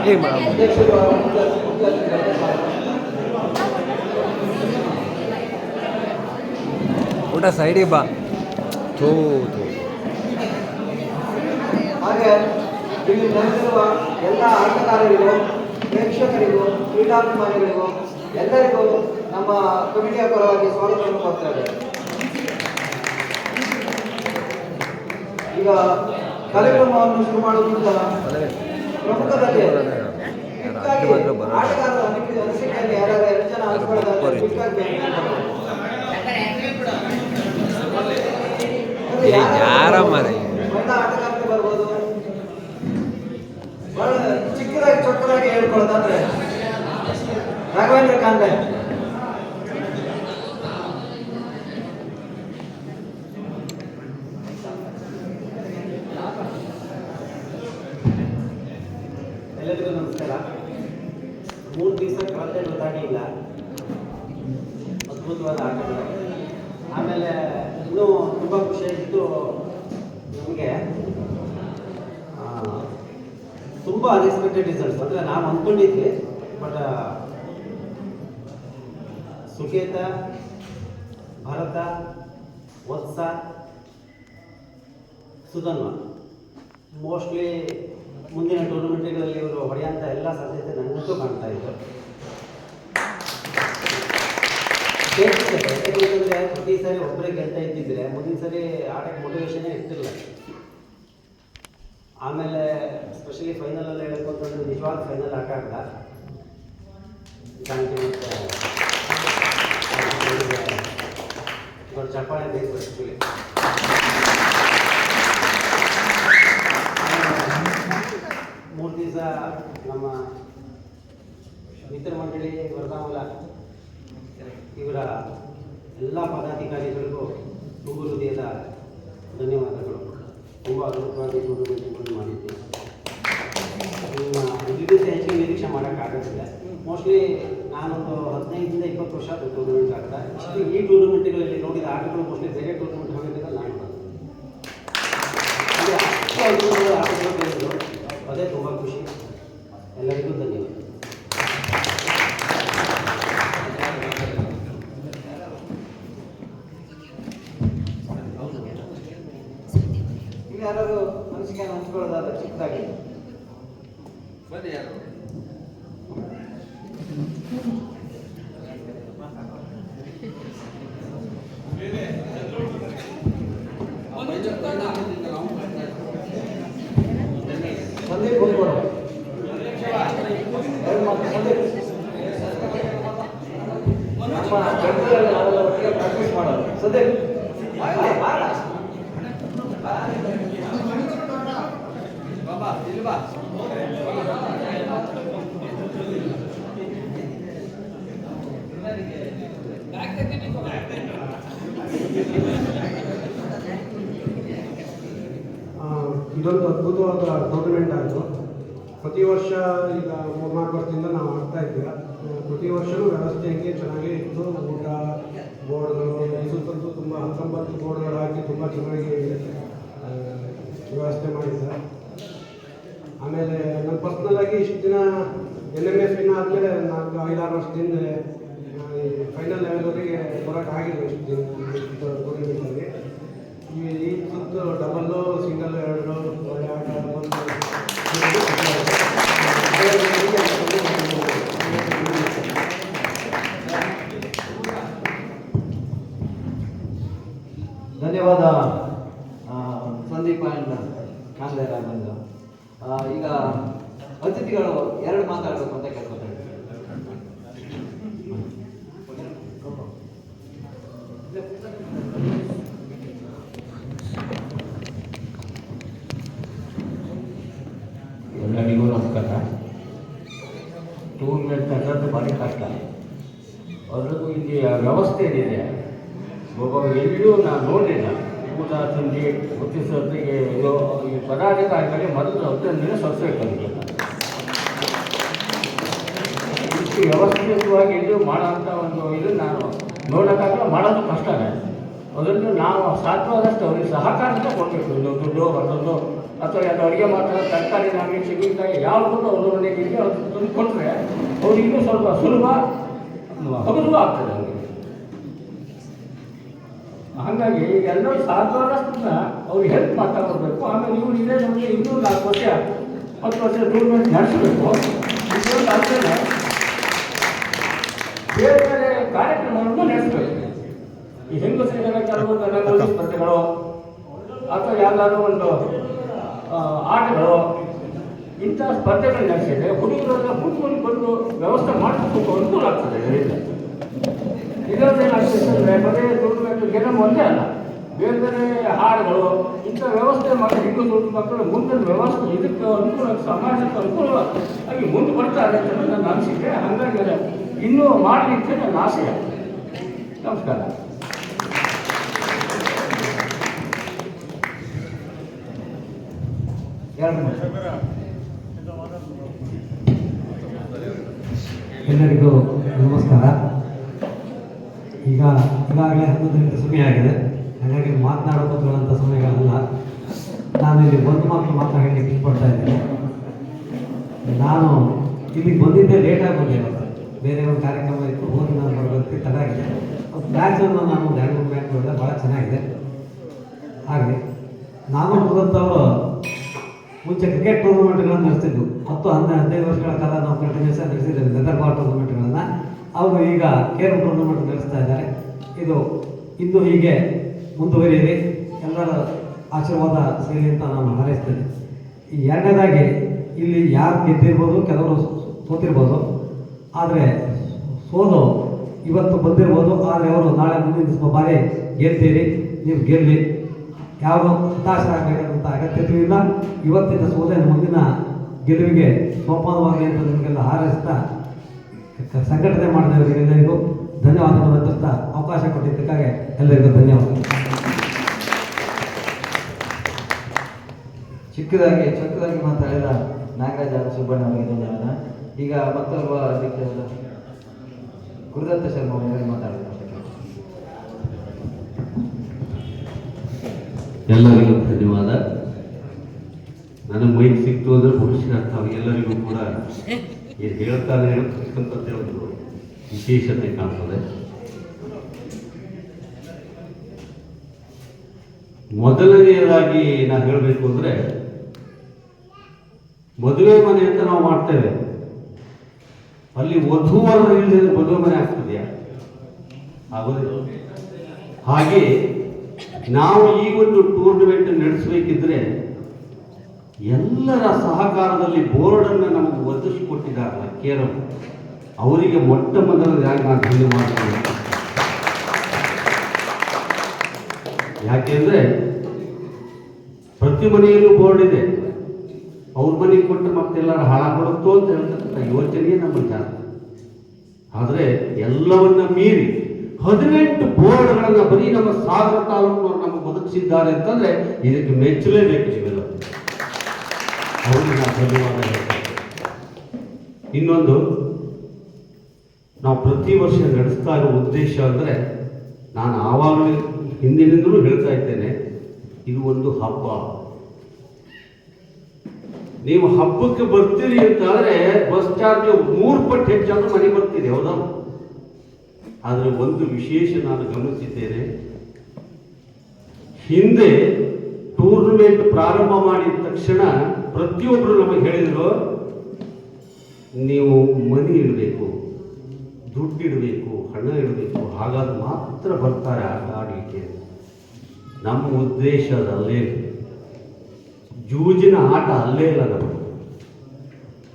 ಅಧ್ಯಕ್ಷರು ಊಟ ಸೈಡಿಗೆ ಬಾ. ಥೂ ಥೂ. ಹಾಗೆ ಇಲ್ಲಿ ನೆಲೆಸಿರುವ ಎಲ್ಲ ಆಟಗಾರರಿಗೂ, ಪ್ರೇಕ್ಷಕರಿಗೂ, ಕ್ರೀಡಾಭಿಮಾನಿಗಳಿಗೂ ಎಲ್ಲರಿಗೂ ನಮ್ಮ ಕಮಿಟಿಯ ಪರವಾಗಿ ಸ್ವಾಗತವನ್ನು ಕೊಡ್ತೇವೆ. ಈಗ ಕಾರ್ಯಕ್ರಮವನ್ನು ಶುರು ಮಾಡುವುದರಿಂದ ಪ್ರಮುಖದಲ್ಲಿ ಆಟಗಾರರ ಅನಿಸಿಕೆಯಲ್ಲಿ ಯಾರು 2 ಜನ ಹಂಚ್ಕೊಳ್ಳೋದಾದ್ರೆ ಮಹಿಳಾ ಆಟಗಾರರು ಬರ್ಬೋದು. ಬಹಳ ಚಿಕ್ಕದಾಗಿ ಚೊಕ್ಕದಾಗಿ ಹೇಳ್ಕೊಳ್ಳೋದಾದ್ರೆ ರಾಘವೇಂದ್ರ ಕಾಂದೆ. ಎಲ್ಲರಿಗೂ ನಮಸ್ಕಾರ. 3 ದಿವಸ ಕಳೆದೇ ಗೊತ್ತಾಗಲಿಲ್ಲ. ಅದ್ಭುತವಾದ ಆಟಗಳು. ಆಮೇಲೆ ಇನ್ನೂ ತುಂಬ ಖುಷಿಯಾಗಿತ್ತು ನಮಗೆ. ತುಂಬ ಅನ್ಎಕ್ಸ್ಪೆಕ್ಟೆಡ್ ರಿಸಲ್ಟ್ಸ್. ಅಂದರೆ ನಾವು ಅಂದ್ಕೊಂಡಿದ್ವಿ, but ಸುಕೇತ, Bharata, Vatsa, Sudhanva mostly ಮುಂದಿನ ಟೂರ್ನಮೆಂಟ್ಗಳಲ್ಲಿ ಇವರು ಹೊಡೆಯೋಂಥ ಎಲ್ಲ ಸಾಧ್ಯತೆ ನನಗಂತೂ ಕಾಣ್ತಾ ಇತ್ತು. ಯಾಕಂದರೆ ಪ್ರತಿ ಸಾರಿ ಒಬ್ಬರೇ ಗೆಲ್ತಾ ಇದ್ದಿದ್ರೆ ಮುಂದಿನ ಸಾರಿ ಆಟಕ್ಕೆ ಮೋಟಿವೇಶನ್ನೇ ಇರ್ತಿಲ್ಲ. ಆಮೇಲೆ ಸ್ಪೆಷಲಿ ಫೈನಲಲ್ಲಿ ಹೇಳಬೇಕು ಅಂತಂದರೆ ನಿಜವಾದ ಫೈನಲ್ ಆಟ ಆಡ್ದ ದೊಡ್ಡ ಚಪ್ಪಾಳೆ ಬೇಕು. ಆ್ಯಕ್ಚುಲಿ 3 ದಿವಸ ನಮ್ಮ ಮಿತ್ರ ಮಂಡಳಿ ವರ್ಗಾವಲ ಇವರ ಎಲ್ಲ ಪದಾಧಿಕಾರಿಗಳಿಗೂ ತುಂಬ ಹೃದಯದ ಧನ್ಯವಾದಗಳು. ತುಂಬ ಅದ್ಭುತವಾಗಿ ಟೂರ್ನಮೆಂಟ್ಗಳನ್ನು ಮಾಡಿದ್ವಿ. ಇದಕ್ಕಿಂತ ಹೆಚ್ಚಿಗೆ ನಿರೀಕ್ಷೆ ಮಾಡೋಕ್ಕಾಗೋದಿಲ್ಲ. ಮೋಸ್ಟ್ಲಿ ನಾನೊಂದು 15-20 ವರ್ಷ ಟೂರ್ನಮೆಂಟ್ ಆಡ್ತಾ ಇಷ್ಟು ಈ ಟೂರ್ನಮೆಂಟ್ಗಳಲ್ಲಿ ನೋಡಿದ ಆಟಗಳು ಮೋಸ್ಟ್ಲಿ ಬೇರೆ ಟೂರ್ನಮೆಂಟ್ ಹೋಗಿದ್ದಾಗ ನಾನು ಅಷ್ಟು ಆಟಗಳು ಗೆಲ್ಲಿದ್ರು. ಅದೇ ತುಂಬ ಖುಷಿ. ಎಲ್ಲರಿಗೂ ಧನ್ಯವಾದ. ಈಗ ಯಾರು ಮನಸ್ಸಿಗೆ ಹಂಚ್ಕೊಳ್ಳೋದಾದ್ರೆ ಚಿಕ್ಕದಾಗಿ ಬನ್ನಿ. ಯಾರು ಸಂದೀಪ್ ಹೋಗ್ಬೋದು. ನಮ್ಮ ಬೆಂಗಳೂರಲ್ಲಿ ನಾವೆಲ್ಲ ಒಟ್ಟಿಗೆ ಪ್ರಾಕ್ಟೀಸ್ ಮಾಡೋದು. ಸಂದೀಪ್ ಬಾಬಾ ಇಲ್ಲಿ ಬಾ. ಇದೊಂದು ಅದ್ಭುತವಾದ ಟೂರ್ನಮೆಂಟ್ ಆಯಿತು. ಪ್ರತಿ ವರ್ಷ ಈಗ 3-4 ವರ್ಷದಿಂದ ನಾವು ಆಡ್ತಾ ಇದ್ವಿ. ಪ್ರತಿ ವರ್ಷವೂ ವ್ಯವಸ್ಥೆ ಹಂಗೆ ಚೆನ್ನಾಗೇ ಇತ್ತು. ಊಟ ಬೋರ್ಡ್ಗಳು ಈ ಸುತ್ತಂತೂ ತುಂಬ 19 ಬೋರ್ಡ್ಗಳು ಹಾಕಿ ತುಂಬ ಚೆನ್ನಾಗಿ ವ್ಯವಸ್ಥೆ ಮಾಡಿದ್ದಾರೆ. ಆಮೇಲೆ ನಾನು ಪರ್ಸ್ನಲಾಗಿ ಇಷ್ಟು ದಿನ NMS ವಿನ್ ಆದಮೇಲೆ 4-5-6 ವರ್ಷದಿಂದ ಫೈನಲ್ ಲೆವೆಲ್ವರೆಗೆ ಬರೋಕ್ಕಾಗಿಲ್ಲ. ಇಷ್ಟು ದಿನ ಟೂರ್ನಮೆಂಟಲ್ಲಿ ಈ ಸುತ್ತು ಡಬಲ್ಲು, ಸಿಂಗಲ್, 2 ಒಳ್ಳೆ ಆಟ ಬಂದು ಧನ್ಯವಾದ ಸಂದೀಪ್ ಆ್ಯಂಡ್ ಕಾಂದೆ ರಾಘವೇಂದ್ರ. ಈಗ ಅತಿಥಿಗಳು 2 ಮಾತಾಡಬೇಕು ಅಂತ ಕೇಳ್ಕೊತಾರೆ. ಎಲ್ಲರಿಗೂ ನಮಸ್ಕಾರ. ಟೂರ್ನಮೆಂಟ್ ಅನ್ನೋದು ಭಾರಿ ಕಷ್ಟ. ಅದರದ್ದು ಇಲ್ಲಿ ವ್ಯವಸ್ಥೆ ಏನಿದೆ ಎಲ್ಲೂ ನಾನು ನೋಡಲಿಲ್ಲ. ಊಟ ತಿಂಡಿ ಗೊತ್ತಿಸೋದಿಗೆ ಈ ಪದಾಧಿಕಾರಿಗಳಿಗೆ ಮೊದಲು 10 ದಿನ ಸಬ್ಸ್ಕ್ರೈಬ್ ಇಷ್ಟು ವ್ಯವಸ್ಥಿತವಾಗಿ ಇದು ಮಾಡೋಂಥ ಒಂದು ಇದು ನಾನು ನೋಡೋಕ್ಕಾಗಲ್ಲ. ಮಾಡೋದು ಕಷ್ಟನೇ. ಅದನ್ನು ನಾವು ಸಾಧ್ಯವಾದಷ್ಟು ಅವ್ರಿಗೆ ಸಹಕಾರ ಕೊಡಬೇಕು. ದುಡ್ಡು ಮತ್ತೊಂದು ಅಥವಾ ಅದು ಅಡುಗೆ ಮಾಡ್ತಾರೆ ತರಕಾರಿನಾಗಲಿ ತೆಂಗಿನಕಾಯಿ ಯಾವುದು ಅವರು ಮನೆಗೆ ಅದು ತಂದು ಕೊಟ್ಟರೆ ಅವ್ರು ಇನ್ನೂ ಸ್ವಲ್ಪ ಸುಲಭ ಹಗುಲು ಆಗ್ತದೆ ಅವರಿಗೆ. ಹಾಗಾಗಿ ಎಲ್ಲರೂ ಸಾಧ್ಯವಾದಷ್ಟನ್ನ ಅವ್ರಿಗೆ ಹೆಲ್ಪ್ ಮಾಡ್ತಾ ಬರಬೇಕು. ಆಮೇಲೆ ಇವರು ಇದೇ ನಮಗೆ ಇನ್ನೂ 4 ವರ್ಷ 10 ವರ್ಷ ಟೂರ್ನಮೆಂಟ್ ನಡೆಸಬೇಕು. ಇದೊಂದು ಅಷ್ಟೇ ಬೇರೆ ಬೇರೆ ಕಾರ್ಯಕ್ರಮಗಳನ್ನು ನಡೆಸಬೇಕು. ಈ ಹೆಂಗಸರಿಗೆಲ್ಲ ಕೆಲವು ರಂಗೋಲಿ ಸ್ಪರ್ಧೆಗಳು ಅಥವಾ ಯಾವುದಾದ್ರೂ ಒಂದು ಆಟಗಳು ಇಂಥ ಸ್ಪರ್ಧೆಗಳು ನಡೆಸಿದ್ರೆ ಹುಡುಗರೆಲ್ಲ ಕೂತ್ಕೊಂಡು ಬಂದು ವ್ಯವಸ್ಥೆ ಮಾಡಿಸ್ಬೇಕು ಅನುಕೂಲ ಆಗ್ತದೆ. ಇದರದ್ದೇನಾಗ್ತದೆ ಅಂದರೆ ಬರೀ ಟೂರ್ನಮೆಂಟ್ ಗೆಲ್ಲಮ್ ಒಂದೇ ಅಲ್ಲ, ಬೇರೆ ಬೇರೆ ಹಾಡುಗಳು ಇಂಥ ವ್ಯವಸ್ಥೆ ಮಾಡಿ ಹೆಂಗಸರು ಮಕ್ಕಳು ಮುಂದಿನ ವ್ಯವಸ್ಥೆ ಇದಕ್ಕೆ ಅನುಕೂಲ ಸಮಾಜಕ್ಕೆ ಅನುಕೂಲವಾಗಿ ಮುಂದೆ ಬರ್ತಾರೆ ಅಂತ ನನ್ನ ಅನಿಸಿಕೆ. ಹಾಗಾಗಿ ಇನ್ನೂ ಮಾಡಲಿಕ್ಕೆ ನನ್ನ ಆಸೆ. ನಮಸ್ಕಾರ. ಎಲ್ಲರಿಗೂ ನಮಸ್ಕಾರ. ಈಗಾಗಲೇ 11 ಗಂಟೆ ಸಮಯ ಆಗಿದೆ, ಹಾಗಾಗಿ ಮಾತನಾಡೋದಂಥ ಸಮಯಗಳಲ್ಲ. ನಾನು ಇಲ್ಲಿ ಒಂದು ಮಾತು ಹೇಳಲಿಕ್ಕೆ ಇಷ್ಟಪಡ್ತಾ ಇದ್ದೇನೆ. ನಾನು ಇಲ್ಲಿಗೆ ಬಂದಿದ್ದೆ ಲೇಟಾಗಿ ಬಂದೆ. ಬೇರೆ ಒಂದು ಕಾರ್ಯಕ್ರಮ ಇತ್ತು, ಹೋಗಿ ನಾನು ಬರೋದಕ್ಕೆ ತಡ ಆಗಿದೆ. ಮ್ಯಾಚನ್ನು ನಾನು ಒಂದು 2-3 ಮ್ಯಾಚ್ ನೋಡಿದೆ, ಭಾಳ ಚೆನ್ನಾಗಿದೆ. ಹಾಗೆ ನಾನು ನೋಡಿದಂಥವರು ಮುಂಚೆ ಕ್ರಿಕೆಟ್ ಟೂರ್ನಮೆಂಟ್ಗಳನ್ನು ನಡೆಸ್ತಿದ್ವು. 10-15 ವರ್ಷಗಳ ಕಾಲ ನಾವು ಕಂಟಿನ್ಯೂಸ್ ಆಗಿ ನಡೆಸಿದ್ದೇವೆ ಲೆದರ್ ಬಾಲ್ ಟೂರ್ನಮೆಂಟ್ಗಳನ್ನು. ಅವರು ಈಗ ಕೇರಳ ಟೂರ್ನಮೆಂಟ್ ನಡೆಸ್ತಾ ಇದ್ದಾರೆ. ಇದು ಇನ್ನೂ ಹೀಗೆ ಮುಂದುವರಿಯಲಿ, ಎಲ್ಲರ ಆಶೀರ್ವಾದ ಸಿಗಲಿ ಅಂತ ನಾನು ಹಾರೈಸ್ತೇನೆ. ಈ ಎರಡನೇದಾಗಿ ಇಲ್ಲಿ ಯಾರು ಗೆದ್ದಿರ್ಬೋದು, ಕೆಲವರು ಸೋತಿರ್ಬೋದು. ಆದರೆ ಸೋಲು ಇವತ್ತು ಬಂದಿರ್ಬೋದು, ಆದರೆ ಅವರು ನಾಳೆ ಮುಂದಿನ ಬಾರಿ ಗೆಲ್ತೀರಿ. ನೀವು ಗೆಲ್ಲಿ, ಯಾವುದು ಹತಾಶರಾಗಬೇಕಾದಂಥ ಅಗತ್ಯವೂ ಇಲ್ಲ. ಇವತ್ತಿನ ಸೋಲೆ ಮುಂದಿನ ಗೆಲುವಿಗೆ ಸೋಪಾನವಾಗಿ ಅಂತ ನಿಮಗೆಲ್ಲ ಹಾರೈಸ್ತಾ ಸಂಘಟನೆ ಮಾಡಿದವರಿಗೆಲ್ಲರಿಗೂ ಧನ್ಯವಾದಗಳು ಅರ್ಪಿಸ್ತಾ ಅವಕಾಶ ಕೊಟ್ಟಿದ್ದಕ್ಕಾಗಿ ಎಲ್ಲರಿಗೂ ಧನ್ಯವಾದಗಳು. ಚೊಕ್ಕದಾಗಿ ಮಾತಾಡಿದ ನಾಗರಾಜ ಸುಬ್ಬಣ್ಣ ಅವರಿಗೆ ಧನ್ಯವಾದ. ಈಗ ಮತ್ತೊಬ್ಬ ಅಧ್ಯಕ್ಷರಾದ ಗುರುದತ್ತ ಶರ್ಮಾ ಅವರಿಗೆ ಮಾತಾಡಿದ. ಎಲ್ಲರಿಗೂ ಧನ್ಯವಾದ. ನನಗೆ ಮೈಕ್ ಸಿಕ್ತು ಅಂದರೆ ಬಹುಶಃ ತಾವೆಲ್ಲರಿಗೂ ಕೂಡ ಏನು ಹೇಳ್ತಾರೆ ಹೇಳ್ತಕ್ಕಂಥದ್ದೇ ಒಂದು ವಿಶೇಷತೆ ಕಾಣ್ತದೆ. ಮೊದಲನೆಯದಾಗಿ ನಾನು ಹೇಳಬೇಕು ಅಂದರೆ, ಮದುವೆ ಮನೆ ಅಂತ ನಾವು ಮಾಡ್ತೇವೆ, ಅಲ್ಲಿ ವಧುವರ ಇಲ್ಲದೆ ಮದುವೆ ಮನೆ ಆಗ್ತದೆಯಾ? ಆಗೋದಿಲ್ಲ. ಹಾಗೆ ನಾವು ಈ ಒಂದು ಟೂರ್ನಮೆಂಟ್ ನಡೆಸಬೇಕಿದ್ರೆ ಎಲ್ಲರ ಸಹಕಾರದಲ್ಲಿ ಬೋರ್ಡನ್ನು ನಮಗೆ ಒದಗಿಸಿಕೊಟ್ಟಿದ್ದಾರಲ್ಲ ಕೇರಳ, ಅವರಿಗೆ ಮೊಟ್ಟ ಮೊದಲನೇದಾಗಿ ನಾನು ಧನ್ಯವಾದ ಮಾಡ್ತೀನಿ. ಯಾಕೆಂದರೆ ಪ್ರತಿ ಮನೆಯಲ್ಲೂ ಬೋರ್ಡ್ ಇದೆ, ಅವ್ರ ಮನೆಗೆ ಕೊಟ್ಟು ಮತ್ತೆಲ್ಲರೂ ಹಾಳಾಗ್ಬಿಡುತ್ತೋ ಅಂತ ಹೇಳ್ತಕ್ಕಂಥ ಯೋಚನೆಯೇ ನಮ್ಮ ಜಾಸ್ತಿ. ಆದರೆ ಎಲ್ಲವನ್ನ ಮೀರಿ 18 ಬೋರ್ಡ್ಗಳನ್ನು ಬರೀ ನಮ್ಮ ಸಾಗರ ತಾಲೂಕಿನವರು ನಮಗೆ ಒದಗಿಸಿದ್ದಾರೆ ಅಂತಂದರೆ ಇದಕ್ಕೆ ಮೆಚ್ಚಲೇಬೇಕು ನೀವೆಲ್ಲ. ಅವರಿಗೆ ನಾನು ಧನ್ಯವಾದ ಹೇಳ್ತೇನೆ. ಇನ್ನೊಂದು, ನಾವು ಪ್ರತಿ ವರ್ಷ ನಡೆಸ್ತಾ ಇರೋ ಉದ್ದೇಶ ಅಂದರೆ, ನಾನು ಆವಾಗಲೇ ಹಿಂದಿನಿಂದಲೂ ಹೇಳ್ತಾ ಇದ್ದೇನೆ, ಇದು ಒಂದು ಹಬ್ಬ. ನೀವು ಹಬ್ಬಕ್ಕೆ ಬರ್ತೀರಿ ಅಂತಾದರೆ ಬಸ್ ಚಾರ್ಜ್ 3 ಪಟ್ಟು ಹೆಚ್ಚಾದ್ರೂ ಮನೆಗೆ ಬರ್ತೀರಿ, ಹೌದಾ? ಆದರೆ ಒಂದು ವಿಶೇಷ ನಾನು ಗಮನಿಸಿದ್ದೇನೆ, ಹಿಂದೆ ಟೂರ್ನಮೆಂಟ್ ಪ್ರಾರಂಭ ಮಾಡಿದ ತಕ್ಷಣ ಪ್ರತಿಯೊಬ್ಬರು ನಮಗೆ ಹೇಳಿದರು, ನೀವು ಮನಿ ಇಡಬೇಕು, ದುಡ್ಡು ಇಡಬೇಕು, ಹಣ ಇಡಬೇಕು, ಹಾಗಾದ್ರೆ ಮಾತ್ರ ಬರ್ತಾರೆ ಆಟ ಆಡಲಿಕ್ಕೆ. ನಮ್ಮ ಉದ್ದೇಶ ಅದಲ್ಲೇ, ಜೂಜಿನ ಆಟ ಅಲ್ಲೇ ಇಲ್ಲ. ನಮಗೆ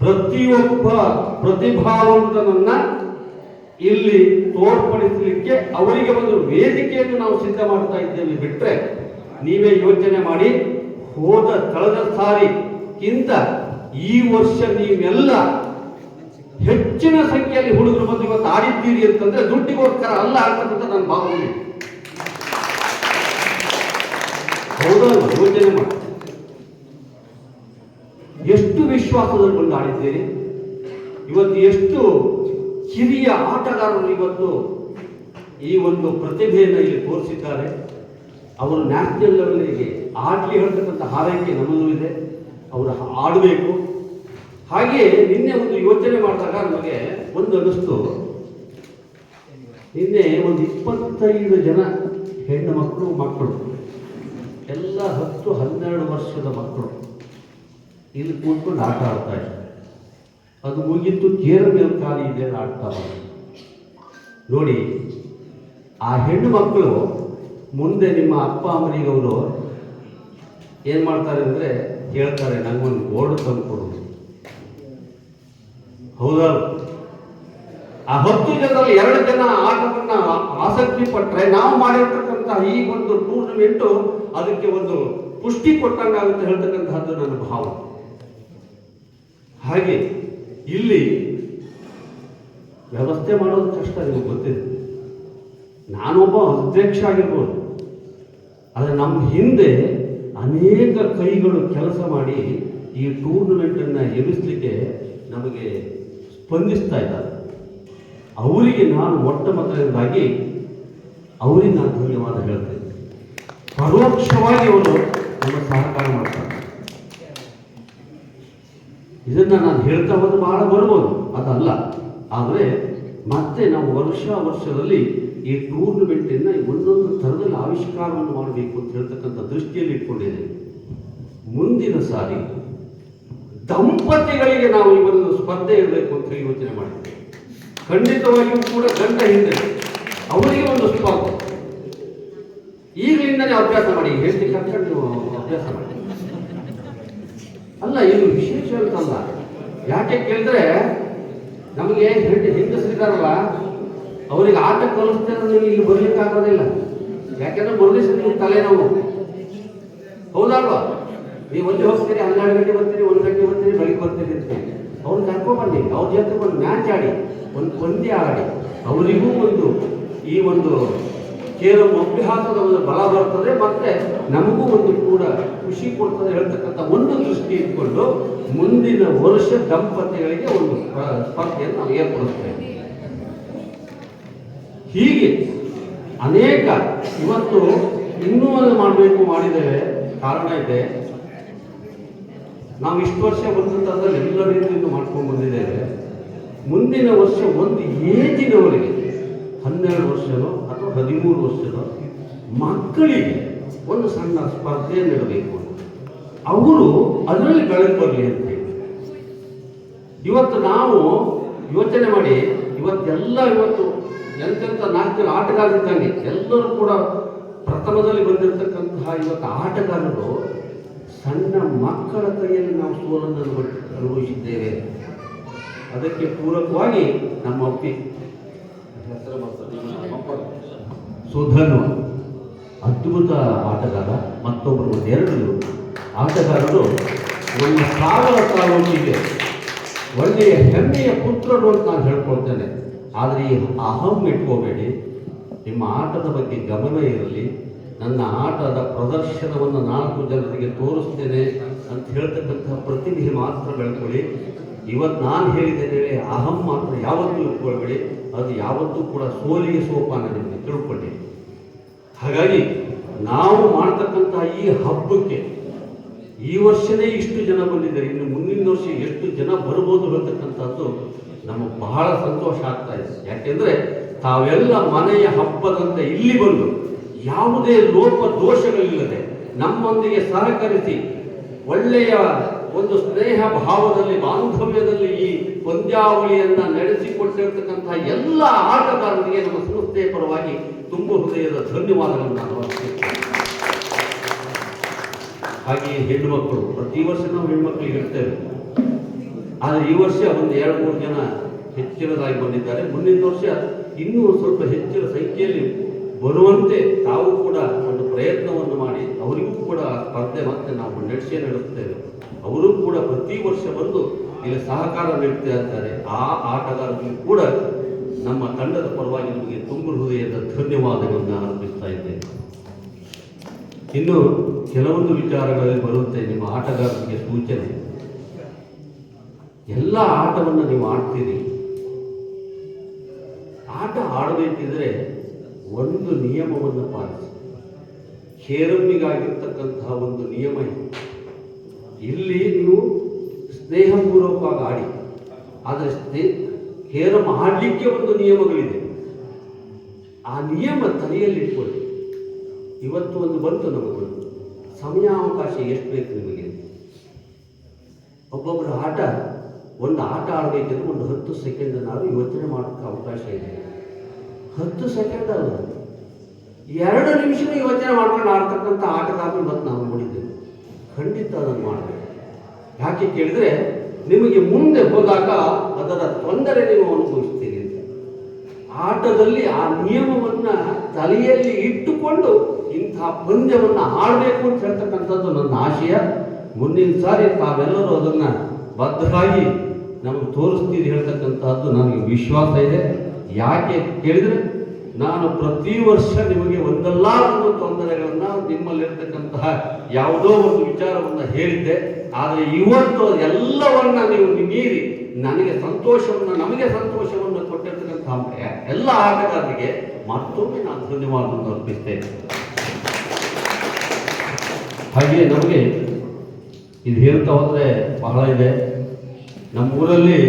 ಪ್ರತಿಯೊಬ್ಬ ಪ್ರತಿಭಾವಂತನನ್ನ ಇಲ್ಲಿ ತೋರ್ಪಡಿಸಲಿಕ್ಕೆ ಅವರಿಗೆ ಒಂದು ವೇದಿಕೆಯನ್ನು ನಾವು ಸಿದ್ಧ ಮಾಡ್ತಾ ಇದ್ದೇವೆ. ಬಿಟ್ಟರೆ ನೀವೇ ಯೋಚನೆ ಮಾಡಿ, ಕಳೆದ ಸಾರಿಗಿಂತ ಈ ವರ್ಷ ನೀವೆಲ್ಲ ಹೆಚ್ಚಿನ ಸಂಖ್ಯೆಯಲ್ಲಿ ಹುಡುಗರು ಬಂದು ಇವತ್ತು ಆಡಿದ್ದೀರಿ ಅಂತಂದ್ರೆ ದುಡ್ಡಿಗೋಸ್ಕರ ಅಲ್ಲ ಆಗ್ತಕ್ಕಂಥ ನನ್ನ ಭಾವನೆ. ಹೌದಲ್ಲ? ಯೋಚನೆ ಮಾಡಿ, ಎಷ್ಟು ವಿಶ್ವಾಸದಲ್ಲಿ ಬಂದು ಆಡಿದ್ದೀರಿ. ಇವತ್ತು ಎಷ್ಟು ಹಿರಿಯ ಆಟಗಾರರು ಇವತ್ತು ಈ ಒಂದು ಪ್ರತಿಭೆಯನ್ನು ಇಲ್ಲಿ ತೋರಿಸಿದ್ದಾರೆ. ಅವರು ನ್ಯಾಷನಲ್ ಲೆವೆಲ್ಗೆ ಆಡಲಿ ಹೇಳ್ತಕ್ಕಂಥ ಹಾರೈಕೆ ನಮ್ಮದು ಇದೆ. ಅವರು ಆಡಬೇಕು. ಹಾಗೆ ನಿನ್ನೆ ಒಂದು ಯೋಚನೆ ಮಾಡಿದಾಗ ನಮಗೆ ಒಂದು ಅನ್ನಿಸ್ತು, ನಿನ್ನೆ ಒಂದು 25 ಜನ ಹೆಣ್ಣು ಮಕ್ಕಳು ಎಲ್ಲ 10-12 ವರ್ಷದ ಮಕ್ಕಳು ಇಲ್ಲಿ ಕೂತ್ಕೊಂಡು ಆಟ ಆಡ್ತಾ ಇದ್ದಾರೆ. ಅದು ಮುಗಿತು, ಕೇರಳ ಖಾಲಿ ಇದೆ ಆಡ್ತಾ ನೋಡಿ. ಆ ಹೆಣ್ಣು ಮಕ್ಕಳು ಮುಂದೆ ನಿಮ್ಮ ಅಪ್ಪ ಅಮ್ಮನಿಗೆ ಅವರು ಏನು ಮಾಡ್ತಾರೆ ಅಂದರೆ ಹೇಳ್ತಾರೆ, ನನಗೊಂದು ಗೋಲ್ಡ್ ತಂದು ಕೊಡು. ಹೌದಾ? ಆ 10 ಜನರಲ್ಲಿ 2 ಜನ ಆಟವನ್ನು ಆಸಕ್ತಿ ಪಟ್ಟರೆ ನಾವು ಮಾಡಿರ್ತಕ್ಕಂಥ ಈ ಒಂದು ಟೂರ್ನಮೆಂಟು ಅದಕ್ಕೆ ಒಂದು ಪುಷ್ಟಿ ಕೊಟ್ಟಂಗಾಗುತ್ತೆ ಹೇಳ್ತಕ್ಕಂಥದ್ದು ನನ್ನ ಭಾವನೆ. ಹಾಗೆ ಇಲ್ಲಿ ವ್ಯವಸ್ಥೆ ಮಾಡೋದು ಕಷ್ಟ, ನಿಮಗೆ ಗೊತ್ತಿದೆ. ನಾನೊಬ್ಬ ಅಧ್ಯಕ್ಷ ಆಗಿರ್ಬೋದು, ಆದರೆ ನಮ್ಮ ಹಿಂದೆ ಅನೇಕ ಕೈಗಳು ಕೆಲಸ ಮಾಡಿ ಈ ಟೂರ್ನಮೆಂಟನ್ನು ಎಬ್ಬಿಸಲಿಕ್ಕೆ ನಮಗೆ ಸ್ಪಂದಿಸ್ತಾ ಇದ್ದಾರೆ. ಅವರಿಗೆ ನಾನು ಮೊಟ್ಟ ಮೊದಲನೇದಾಗಿ ಅವರಿಗೆ ನಾನು ಧನ್ಯವಾದ ಹೇಳ್ತೇನೆ. ಪರೋಕ್ಷವಾಗಿ ಅವರು ನಮ್ಮ ಸಹಕಾರ ಮಾಡ್ತಾರೆ. ಇದನ್ನು ನಾನು ಹೇಳ್ತಾ ಹೋದ್ರೆ ಬಹಳ ಬರ್ಬೋದು, ಅದಲ್ಲ. ಆದರೆ ಮತ್ತೆ ನಾವು ವರ್ಷದಲ್ಲಿ ಈ ಟೂರ್ನಮೆಂಟನ್ನು ಒಂದೊಂದು ಥರದಲ್ಲಿ ಆವಿಷ್ಕಾರವನ್ನು ಮಾಡಬೇಕು ಅಂತ ಹೇಳ್ತಕ್ಕಂಥ ದೃಷ್ಟಿಯಲ್ಲಿ ಇಟ್ಕೊಂಡಿದ್ದೇವೆ. ಮುಂದಿನ ಸಾರಿ ದಂಪತಿಗಳಿಗೆ ನಾವು ಈ ಒಂದು ಸ್ಪರ್ಧೆ ಇರಬೇಕು ಅಂತ ಹೇಳಿ ಯೋಚನೆ ಮಾಡಿದ್ದೇವೆ. ಖಂಡಿತವಾಗಿಯೂ ಕೂಡ ಗಂಡ ಹಿಂದೆ ಅವರಿಗೆ ಒಂದು ಸ್ಪರ್ಧೆ ಈಗಲಿಂದಲೇ ಅಭ್ಯಾಸ ಮಾಡಿ, ಹೆಂಡತಿ ಕರ್ಕೊಂಡು ನೀವು ಅಭ್ಯಾಸ ಮಾಡಿ. ಅಲ್ಲ, ಇದು ವಿಶೇಷ ಅಂತಲ್ಲ. ಯಾಕೆ ಕೇಳಿದ್ರೆ ನಮಗೆ ಹೆಂಗಸರಿದಾರಲ್ಲ, ಅವರಿಗೆ ಆಟ ಕಲಿಸ್ತೇನೆ ನೀವು ಇಲ್ಲಿ ಬರ್ಲಿಕ್ಕೆ ಆಗೋದಿಲ್ಲ. ಯಾಕೆಂದ್ರೆ ಮೊದಲೇ ನೀವು ತಲೆನೋವು. ಹೌದಲ್ವಾ? ನೀವು ಅಲ್ಲಿ ಹೋಗ್ತೀರಿ, 12 ಗಂಟೆ ಬರ್ತೀರಿ, 1 ಗಂಟೆ ಬರ್ತೀರಿ, ಬೆಳಿಗ್ಗೆ ಬರ್ತೀರಿ ಅಂತ ಅವ್ರನ್ನ ಕರ್ಕೊಂಡ್ಬನ್ನಿ. ಅವ್ರ ಜೊತೆ ಒಂದು ಮ್ಯಾಚ್ ಆಡಿ, ಒಂದು ಪಂದ್ಯ ಆಡಿ, ಅವರಿಗೂ ಒಂದು ಈ ಒಂದು ಕೇವಲ ಅಭ್ಯಾಸದ ಒಂದು ಬಲ ಬರ್ತದೆ, ಮತ್ತೆ ನಮಗೂ ಒಂದು ಕೂಡ ಖುಷಿ ಕೊಡ್ತದೆ ಹೇಳ್ತಕ್ಕಂಥ ಒಂದು ದೃಷ್ಟಿ ಇಟ್ಕೊಂಡು ಮುಂದಿನ ವರ್ಷ ದಂಪತಿಗಳಿಗೆ ಒಂದು ಸ್ಪರ್ಧೆಯನ್ನು ನಾವು ಏರ್ಪಡಿಸ್ತೇವೆ. ಹೀಗೆ ಅನೇಕ ಇವತ್ತು ಇನ್ನೂ ಒಂದು ಮಾಡಿದ್ದೇವೆ. ಕಾರಣ ಇದೆ, ನಾವು ಇಷ್ಟು ವರ್ಷ ಬಂದಂಥದ್ರಲ್ಲಿ ಎಲ್ಲ ರೀತಿಯಿಂದ ಮಾಡ್ಕೊಂಡು ಬಂದಿದ್ದೇವೆ. ಮುಂದಿನ ವರ್ಷ ಒಂದು ಏಜಿನವರಿಗೆ 12 ವರ್ಷನೋ ಅಥವಾ 13 ವರ್ಷನೋ ಮಕ್ಕಳಿಗೆ ಒಂದು ಸಣ್ಣ ಸ್ಪರ್ಧೆಯನ್ನು ಇಡಬೇಕು. ಅವರು ಅದರಲ್ಲಿ ಬೆಳಕು ಬರಲಿ ಅಂತ ಹೇಳಿ ಇವತ್ತು ನಾವು ಯೋಚನೆ ಮಾಡಿ, ಇವತ್ತು ಎಂತೆಂಥ 4 ಜನ ಆಟಗಾರರಿದ್ದಂಗೆ ಎಲ್ಲರೂ ಕೂಡ ಪ್ರಥಮದಲ್ಲಿ ಬಂದಿರತಕ್ಕಂತಹ ಇವತ್ತು ಆಟಗಾರರು ಸಣ್ಣ ಮಕ್ಕಳ ಕೈಯಲ್ಲಿ ನಾವು ಸೋಲನ್ನು ಅನುಭವಿಸಿದ್ದೇವೆ. ಅದಕ್ಕೆ ಪೂರಕವಾಗಿ ನಮ್ಮ ಅಪ್ಪಿ ಸುಧನು ಅದ್ಭುತ ಆಟಗಾರ, ಮತ್ತೊಬ್ಬರು 2 ಆಟಗಾರರು ನಮ್ಮ ಸಾಗರ ತಾಲೂಕಿಗೆ ಒಳ್ಳೆಯ ಹೆಮ್ಮೆಯ ಪುತ್ರರು ಅಂತ ನಾನು ಹೇಳ್ಕೊಳ್ತೇನೆ. ಆದರೆ ಈ ಅಹಂ ಇಟ್ಕೋಬೇಡಿ. ನಿಮ್ಮ ಆಟದ ಬಗ್ಗೆ ಗಮನ ಇರಲಿ. ನನ್ನ ಆಟದ ಪ್ರದರ್ಶನವನ್ನು 4 ಜನರಿಗೆ ತೋರಿಸ್ತೇನೆ ಅಂತ ಹೇಳ್ತಕ್ಕಂಥ ಪ್ರತಿಭೆ ಮಾತ್ರ ಬೆಳ್ಕೊಳ್ಳಿ. ಇವತ್ತು ನಾನು ಹೇಳಿದ್ದೇನೆ ಹೇಳಿ ಅಹಂ ಮಾತ್ರ ಯಾವತ್ತೂ ಇಟ್ಕೊಳ್ಬೇಡಿ. ಅದು ಯಾವತ್ತೂ ಕೂಡ ಸೋಲಿಗೆ ಸೋಪಾನ ನಿಮಗೆ ತಿಳ್ಕೊಳ್ಳಿ. ಹಾಗಾಗಿ ನಾವು ಮಾಡ್ತಕ್ಕಂಥ ಈ ಹಬ್ಬಕ್ಕೆ ಈ ವರ್ಷನೇ ಇಷ್ಟು ಜನ ಬಂದಿದ್ದಾರೆ, ಇನ್ನು ಮುಂದಿನ ವರ್ಷ ಎಷ್ಟು ಜನ ಬರ್ಬೋದು ಹೇಳ್ತಕ್ಕಂಥದ್ದು ನಮಗೆ ಬಹಳ ಸಂತೋಷ ಆಗ್ತಾ ಇದೆ. ಯಾಕೆಂದರೆ ತಾವೆಲ್ಲ ಮನೆಯ ಹಬ್ಬದಂತೆ ಇಲ್ಲಿ ಬಂದು ಯಾವುದೇ ಲೋಪ ದೋಷಗಳಿಲ್ಲದೆ ನಮ್ಮೊಂದಿಗೆ ಸಹಕರಿಸಿ ಒಳ್ಳೆಯ ಒಂದು ಸ್ನೇಹ ಭಾವದಲ್ಲಿ, ಬಾಂಧವ್ಯದಲ್ಲಿ ಈ ಪಂದ್ಯಾವಳಿಯನ್ನು ನಡೆಸಿಕೊಟ್ಟಿರ್ತಕ್ಕಂಥ ಎಲ್ಲ ಆಟಗಾರರಿಗೆ ನಮ್ಮ ಸಂಸ್ಥೆಯ ಪರವಾಗಿ ತುಂಬ ಹೃದಯದ ಧನ್ಯವಾದಗಳನ್ನು ನಾನು ಅರ್ಪಿಸುತ್ತೇನೆ. ಹಾಗೆಯೇ ಹೆಣ್ಣುಮಕ್ಕಳು, ಪ್ರತಿ ವರ್ಷ ನಾವು ಹೆಣ್ಮಕ್ಳಿಗೆ ಇರ್ತೇವೆ. ಆದರೆ ಈ ವರ್ಷ ಒಂದು 2-3 ಜನ ಹೆಚ್ಚಿನದಾಗಿ ಬಂದಿದ್ದಾರೆ. ಮುಂದಿನ ವರ್ಷ ಇನ್ನೂ ಸ್ವಲ್ಪ ಹೆಚ್ಚಿನ ಸಂಖ್ಯೆಯಲ್ಲಿ ಬರುವಂತೆ ತಾವು ಕೂಡ ಒಂದು ಪ್ರಯತ್ನವನ್ನು ಮಾಡಿ ಅವರಿಗೂ ಕೂಡ ಸ್ಪರ್ಧೆ ಮತ್ತೆ ನಾವು ನಡೆಸುತ್ತೇವೆ. ಅವರು ಕೂಡ ಪ್ರತಿ ವರ್ಷ ಬಂದು ಇಲ್ಲಿ ಸಹಕಾರ ನೀಡ್ತಾ ಇದ್ದಾರೆ. ಆ ಆಟಗಾರರಿಗೂ ಕೂಡ ನಮ್ಮ ತಂಡದ ಪರವಾಗಿ ನಮಗೆ ತುಂಬ ಹೃದಯದ ಧನ್ಯವಾದಗಳನ್ನು ಅರ್ಪಿಸ್ತಾ ಇದ್ದೇನೆ. ಇನ್ನು ಕೆಲವೊಂದು ವಿಚಾರಗಳಲ್ಲಿ ಬರುತ್ತೆ ನಿಮ್ಮ ಆಟಗಾರರಿಗೆ ಸೂಚನೆ. ಎಲ್ಲ ಆಟವನ್ನು ನೀವು ಆಡ್ತೀರಿ. ಆಟ ಆಡಬೇಕಿದ್ರೆ ಒಂದು ನಿಯಮವನ್ನು ಪಾಲಿಸಿ. ಕೇರಮ್ಮಿಗಾಗಿರ್ತಕ್ಕಂಥ ಇರತಕ್ಕಂತಹ ಒಂದು ನಿಯಮ ಇದೆ. ಇಲ್ಲಿ ನೀವು ಸ್ನೇಹಪೂರ್ವಕವಾಗಿ ಆಡಿ, ಆದರೆ ಹೇರಂ ಆಡಲಿಕ್ಕೆ ಒಂದು ನಿಯಮಗಳಿದೆ. ಆ ನಿಯಮ ತಲೆಯಲ್ಲಿಟ್ಕೊಳ್ಳಿ. ಇವತ್ತು ಒಂದು ಬಂತು ನಮಗೊಂದು ಸಮಯಾವಕಾಶ ಎಷ್ಟು ಬೇಕು ನಿಮಗೆ. ಒಬ್ಬೊಬ್ಬರ ಒಂದು ಆಟ ಆಡಬೇಕೆಂದ್ರೆ ಒಂದು 10 ಸೆಕೆಂಡ್ ನಾವು ಯೋಚನೆ ಮಾಡೋಕ್ಕೆ ಅವಕಾಶ ಇದೆ. 10 ಸೆಕೆಂಡ್ ಅಲ್ಲ, 2 ನಿಮಿಷ ಯೋಚನೆ ಮಾಡ್ಕೊಂಡು ಆಡ್ತಕ್ಕಂಥ ಆಟಗಾರರು ಇವತ್ತು ನಾವು ನೋಡಿದ್ದೇವೆ. ಖಂಡಿತ ಅದನ್ನು ಮಾಡಬೇಕು. ಯಾಕೆ ಕೇಳಿದರೆ ನಿಮಗೆ ಮುಂದೆ ಹೋದಾಗ ಅದರ ತೊಂದರೆ ನೀವು ಅನುಭವಿಸ್ತೀರಿ ಅಂತ. ಆಟದಲ್ಲಿ ಆ ನಿಯಮವನ್ನು ತಲೆಯಲ್ಲಿ ಇಟ್ಟುಕೊಂಡು ಇಂತಹ ಪಂದ್ಯವನ್ನು ಆಡಬೇಕು ಅಂತ ಹೇಳ್ತಕ್ಕಂಥದ್ದು ನನ್ನ ಆಶಯ. ಮುಂದಿನ ಸಾರಿ ತಾವೆಲ್ಲರೂ ಅದನ್ನು ಬದ್ಧರಾಗಿ ನಮಗೆ ತೋರಿಸ್ತೀರಿ ಹೇಳ್ತಕ್ಕಂಥದ್ದು ನನಗೆ ವಿಶ್ವಾಸ ಇದೆ. ಯಾಕೆ ಕೇಳಿದರೆ ನಾನು ಪ್ರತಿ ವರ್ಷ ನಿಮಗೆ ಒಂದಲ್ಲ ಒಂದು ತೊಂದರೆಗಳನ್ನು, ನಿಮ್ಮಲ್ಲಿರ್ತಕ್ಕಂತಹ ಯಾವುದೋ ಒಂದು ವಿಚಾರವನ್ನು ಹೇಳಿದ್ದೆ. ಆದರೆ ಇವತ್ತು ಎಲ್ಲವನ್ನ ನೀವು ಮೀರಿ ನಮಗೆ ಸಂತೋಷವನ್ನು ಕೊಟ್ಟಿರ್ತಕ್ಕಂತಹ ಎಲ್ಲ ಆಟಗಾರರಿಗೆ ಮತ್ತೊಮ್ಮೆ ನಾನು ಧನ್ಯವಾದವನ್ನು ಅರ್ಪಿಸ್ತೇನೆ. ಹಾಗೆ ನಮಗೆ ಇದು ಹೇಳ್ತಾ ಹೋದರೆ ಬಹಳ ಇದೆ. ನಮ್ಮೂರಲ್ಲಿ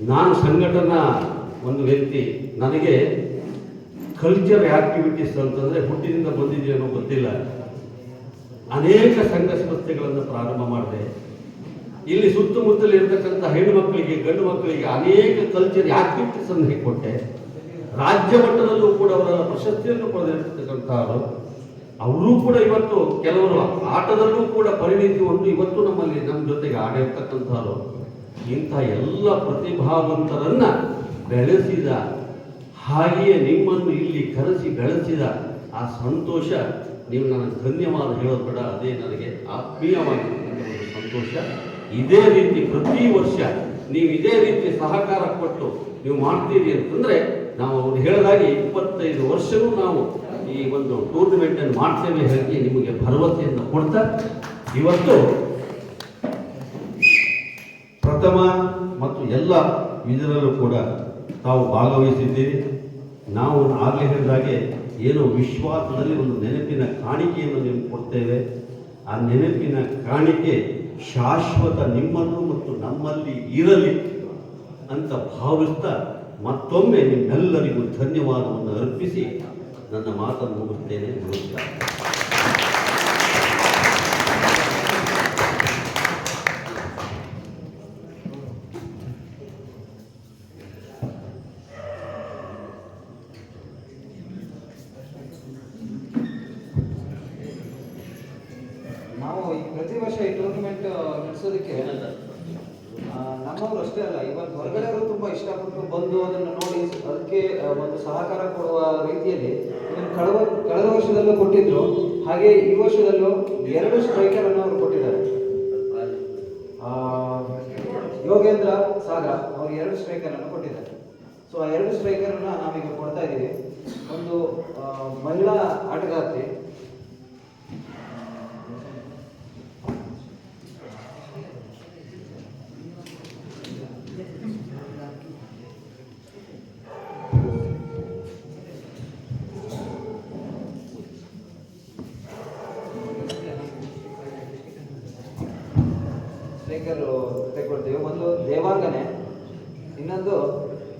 ನಾನು ಸಂಘಟನಾ ಒಂದು ವ್ಯಕ್ತಿ, ನನಗೆ ಕಲ್ಚರ್ ಆಕ್ಟಿವಿಟೀಸ್ ಅಂತಂದರೆ ಹುಟ್ಟಿನಿಂದ ಬಂದಿದೆಯೋ ಗೊತ್ತಿಲ್ಲ. ಅನೇಕ ಸಂಘ ಸಂಸ್ಥೆಗಳನ್ನು ಪ್ರಾರಂಭ ಮಾಡಿದೆ. ಇಲ್ಲಿ ಸುತ್ತಮುತ್ತಲು ಇರತಕ್ಕಂಥ ಹೆಣ್ಣು ಮಕ್ಕಳಿಗೆ, ಗಂಡು ಮಕ್ಕಳಿಗೆ ಅನೇಕ ಕಲ್ಚರ್ ಆಕ್ಟಿವಿಟೀಸ್ ಅನ್ನು ಹೇಳಿಕೊಟ್ಟೆ. ರಾಜ್ಯ ಮಟ್ಟದಲ್ಲೂ ಕೂಡ ಅವರೆಲ್ಲ ಪ್ರಶಸ್ತಿಯನ್ನು ಪಡೆದಿರ್ತಕ್ಕಂಥವರು. ಅವರೂ ಕೂಡ ಇವತ್ತು ಕೆಲವರು ಆಟದಲ್ಲೂ ಕೂಡ ಪರಿಣಿತಿ ಹೊಂದು ಇವತ್ತು ನಮ್ಮ ಜೊತೆಗೆ ಆಡಿರ್ತಕ್ಕಂಥವ್ರು. ಇಂಥ ಎಲ್ಲ ಪ್ರತಿಭಾವಂತರನ್ನ ಬೆಳೆಸಿದ, ಹಾಗೆಯೇ ನಿಮ್ಮನ್ನು ಇಲ್ಲಿ ಕರೆಸಿ ಬೆಳೆಸಿದ ಆ ಸಂತೋಷ, ನೀವು ನನಗೆ ಧನ್ಯವಾದ ಹೇಳೋದು ಬೇಡ, ಅದೇ ನನಗೆ ಆತ್ಮೀಯವಾಗಿ ಒಂದು ಸಂತೋಷ. ಇದೇ ರೀತಿ ಪ್ರತಿ ವರ್ಷ ನೀವು ಇದೇ ರೀತಿ ಸಹಕಾರ ಕೊಟ್ಟು ನೀವು ಮಾಡ್ತೀರಿ ಅಂತಂದರೆ ನಾವು ಅವ್ರು ಹೇಳಿದಾಗೆ 25 ವರ್ಷವೂ ನಾವು ಈ ಒಂದು ಟೂರ್ನಮೆಂಟನ್ನು ಮಾಡ್ತೇವೆ ಹೇಳಿ ನಿಮಗೆ ಭರವಸೆಯನ್ನು ಕೊಡ್ತಾ, ಇವತ್ತು ಪ್ರಥಮ ಮತ್ತು ಎಲ್ಲ ಇದರಲ್ಲೂ ಕೂಡ ತಾವು ಭಾಗವಹಿಸಿದ್ದೀರಿ. ನಾವು ಆಗಲೇ ಹೇಳಿದಾಗೆ ಏನೋ ವಿಶ್ವಾಸದಲ್ಲಿ ಒಂದು ನೆನಪಿನ ಕಾಣಿಕೆಯನ್ನು ನೀವು ಕೊಡ್ತೇವೆ. ಆ ನೆನಪಿನ ಕಾಣಿಕೆ ಶಾಶ್ವತ ನಿಮ್ಮನ್ನು ಮತ್ತು ನಮ್ಮಲ್ಲಿ ಇರಲಿ ಅಂತ ಭಾವಿಸ್ತಾ ಮತ್ತೊಮ್ಮೆ ನಿಮ್ಮೆಲ್ಲರಿಗೂ ಧನ್ಯವಾದವನ್ನು ಅರ್ಪಿಸಿ ನನ್ನ ಮಾತನ್ನು ಮುಗಿಸ್ತೇನೆ. ನಮಸ್ಕಾರ. ನಾವು ಪ್ರತಿ ವರ್ಷ ಈ ಟೂರ್ನಮೆಂಟ್ ನಡೆಸೋದಕ್ಕೆ ನಮ್ಮವರು ಅಷ್ಟೇ ಅಲ್ಲ, ಇವತ್ತು ಹೊರಗಡೆಯವರು ತುಂಬ ಇಷ್ಟಪಟ್ಟು ಬಂದು ಅದನ್ನು ನೋಡಿ ಅದಕ್ಕೆ ಒಂದು ಸಹಕಾರ ಕೊಡುವ ರೀತಿಯಲ್ಲಿ ಇದನ್ನು ಕಳೆದ ವರ್ಷದಲ್ಲೂ ಕೊಟ್ಟಿದ್ರು. ಹಾಗೆ ಈ ವರ್ಷದಲ್ಲೂ 2 ಸ್ಟ್ರೈಕರ್ ಅನ್ನು ಅವರು ಕೊಟ್ಟಿದ್ದಾರೆ. ಯೋಗೇಂದ್ರ ಸಾಗರ ಅವರು 2 ಸ್ಟ್ರೈಕರ್ ಅನ್ನು ಕೊಟ್ಟಿದ್ದಾರೆ. ಸೊ ಆ 2 ಸ್ಟ್ರೈಕರ್ ಅನ್ನ ನಾವೀಗ ಕೊಡ್ತಾ ಇದ್ದೀವಿ. ಒಂದು ಮಹಿಳಾ ಆಟಗಾರ್ತಿ, ತೆಗೆದುಕೊಳ್ತೀವಿ. ಒಂದು ದೇವಾಂಗನೆ, ಇನ್ನೊಂದು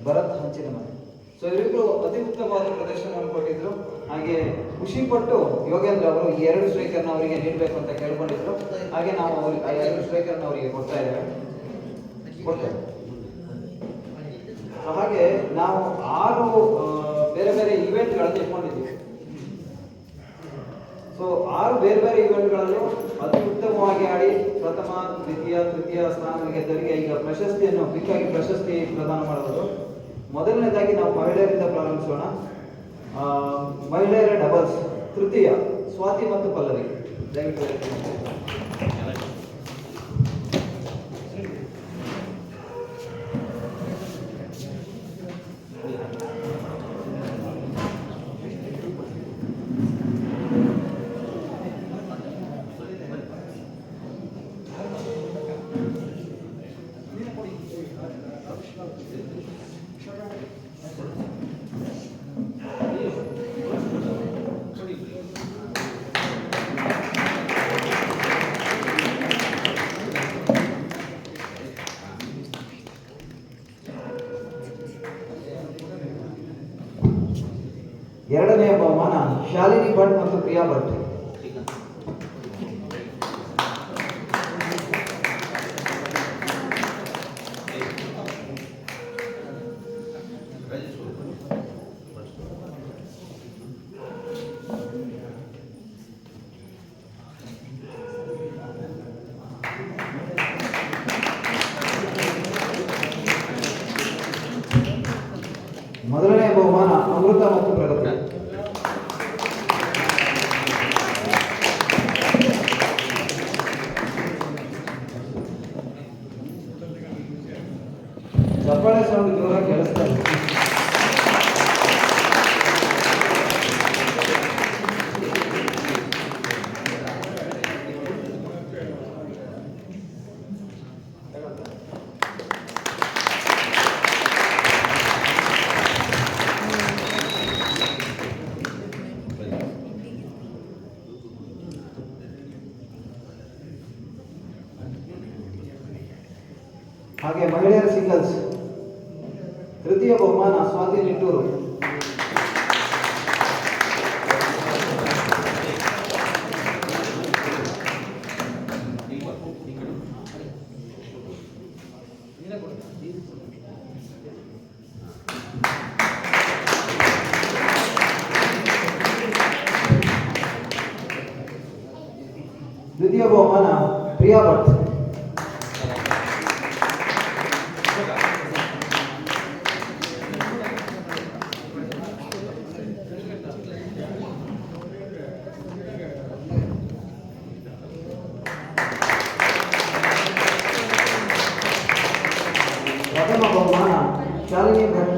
ಭರತ್ ಹಂಚಿನ ಮನೆ. ಸೊ ಇವರಿಬ್ಬರು ಅತಿ ಉತ್ತಮವಾದ ಪ್ರದರ್ಶನವನ್ನು ಕೊಟ್ಟಿದ್ರು. ಹಾಗೆ ಖುಷಿಪಟ್ಟು ಯೋಗೇಂದ್ರ ಅವರು ಈ 2 ಸ್ಟ್ರೈಕರ್ನ ಅವರಿಗೆ ನೀಡಬೇಕು ಅಂತ ಕೇಳ್ಕೊಂಡಿದ್ರು. ಹಾಗೆ ನಾವು ಆ 2 ಸ್ಟ್ರೈಕರ್ನ ಅವರಿಗೆ ಕೊಡ್ತಾ ಇದ್ದೇವೆ. ಹಾಗೆ ನಾವು 6 ಬೇರೆ ಬೇರೆ ಇವೆಂಟ್ಗಳನ್ನು ಇಟ್ಕೊಂಡಿದ್ದೀವಿ. ಸೊ 6 ಬೇರೆ ಬೇರೆ ಇವೆಂಟ್ಗಳಲ್ಲಿ ಅತಿ ಉತ್ತಮವಾಗಿ ಆಡಿ ಪ್ರಥಮ, ದ್ವಿತೀಯ, ತೃತೀಯ ಸ್ಥಾನ ಗೆದ್ದವರಿಗೆ ಈಗ ಪ್ರಶಸ್ತಿಯನ್ನು ಕ್ವಿಕ್ಕಾಗಿ ಪ್ರಶಸ್ತಿ ಪ್ರದಾನ ಮಾಡುವುದು. ಮೊದಲನೇದಾಗಿ ನಾವು ಮಹಿಳೆಯರಿಂದ ಪ್ರಾರಂಭಿಸೋಣ. ಮಹಿಳೆಯರ ಡಬಲ್ಸ್ ತೃತೀಯ ಸ್ವಾತಿ ಮತ್ತು ಪಲ್ಲವಿ, ದಯವಿಟ್ಟು ಶಾಲಿನಿ ಭಟ್ ಮತ್ತು ಪ್ರಿಯಾ ಭಟ್. ಮೊದಲನೇ ಬಹುಮಾನ ಅಮೃತ ಮತ್ತು ಪ್ರಗತಿ. ಚಪ್ಪಾಳೆ ಸೌಂಡ್ ಜೋರ ಕೇಳಿಸ್ತಾ ಇದೆ. ಹಾಗೆ ಮಹಿಳೆಯರ ಸಿಂಗಲ್ಸ್ ತೃತೀಯ ಬಹುಮಾನ ಸ್ವಾತಿ ನಿಟ್ಟೂರು. ದ್ವಿತೀಯ ಬಹುಮಾನ ಪ್ರಿಯಾ ಭಟ್. ಪ್ರಥಮ ಬಹುಮಾನ ಶಾಲಿನಿ ಭಟ್.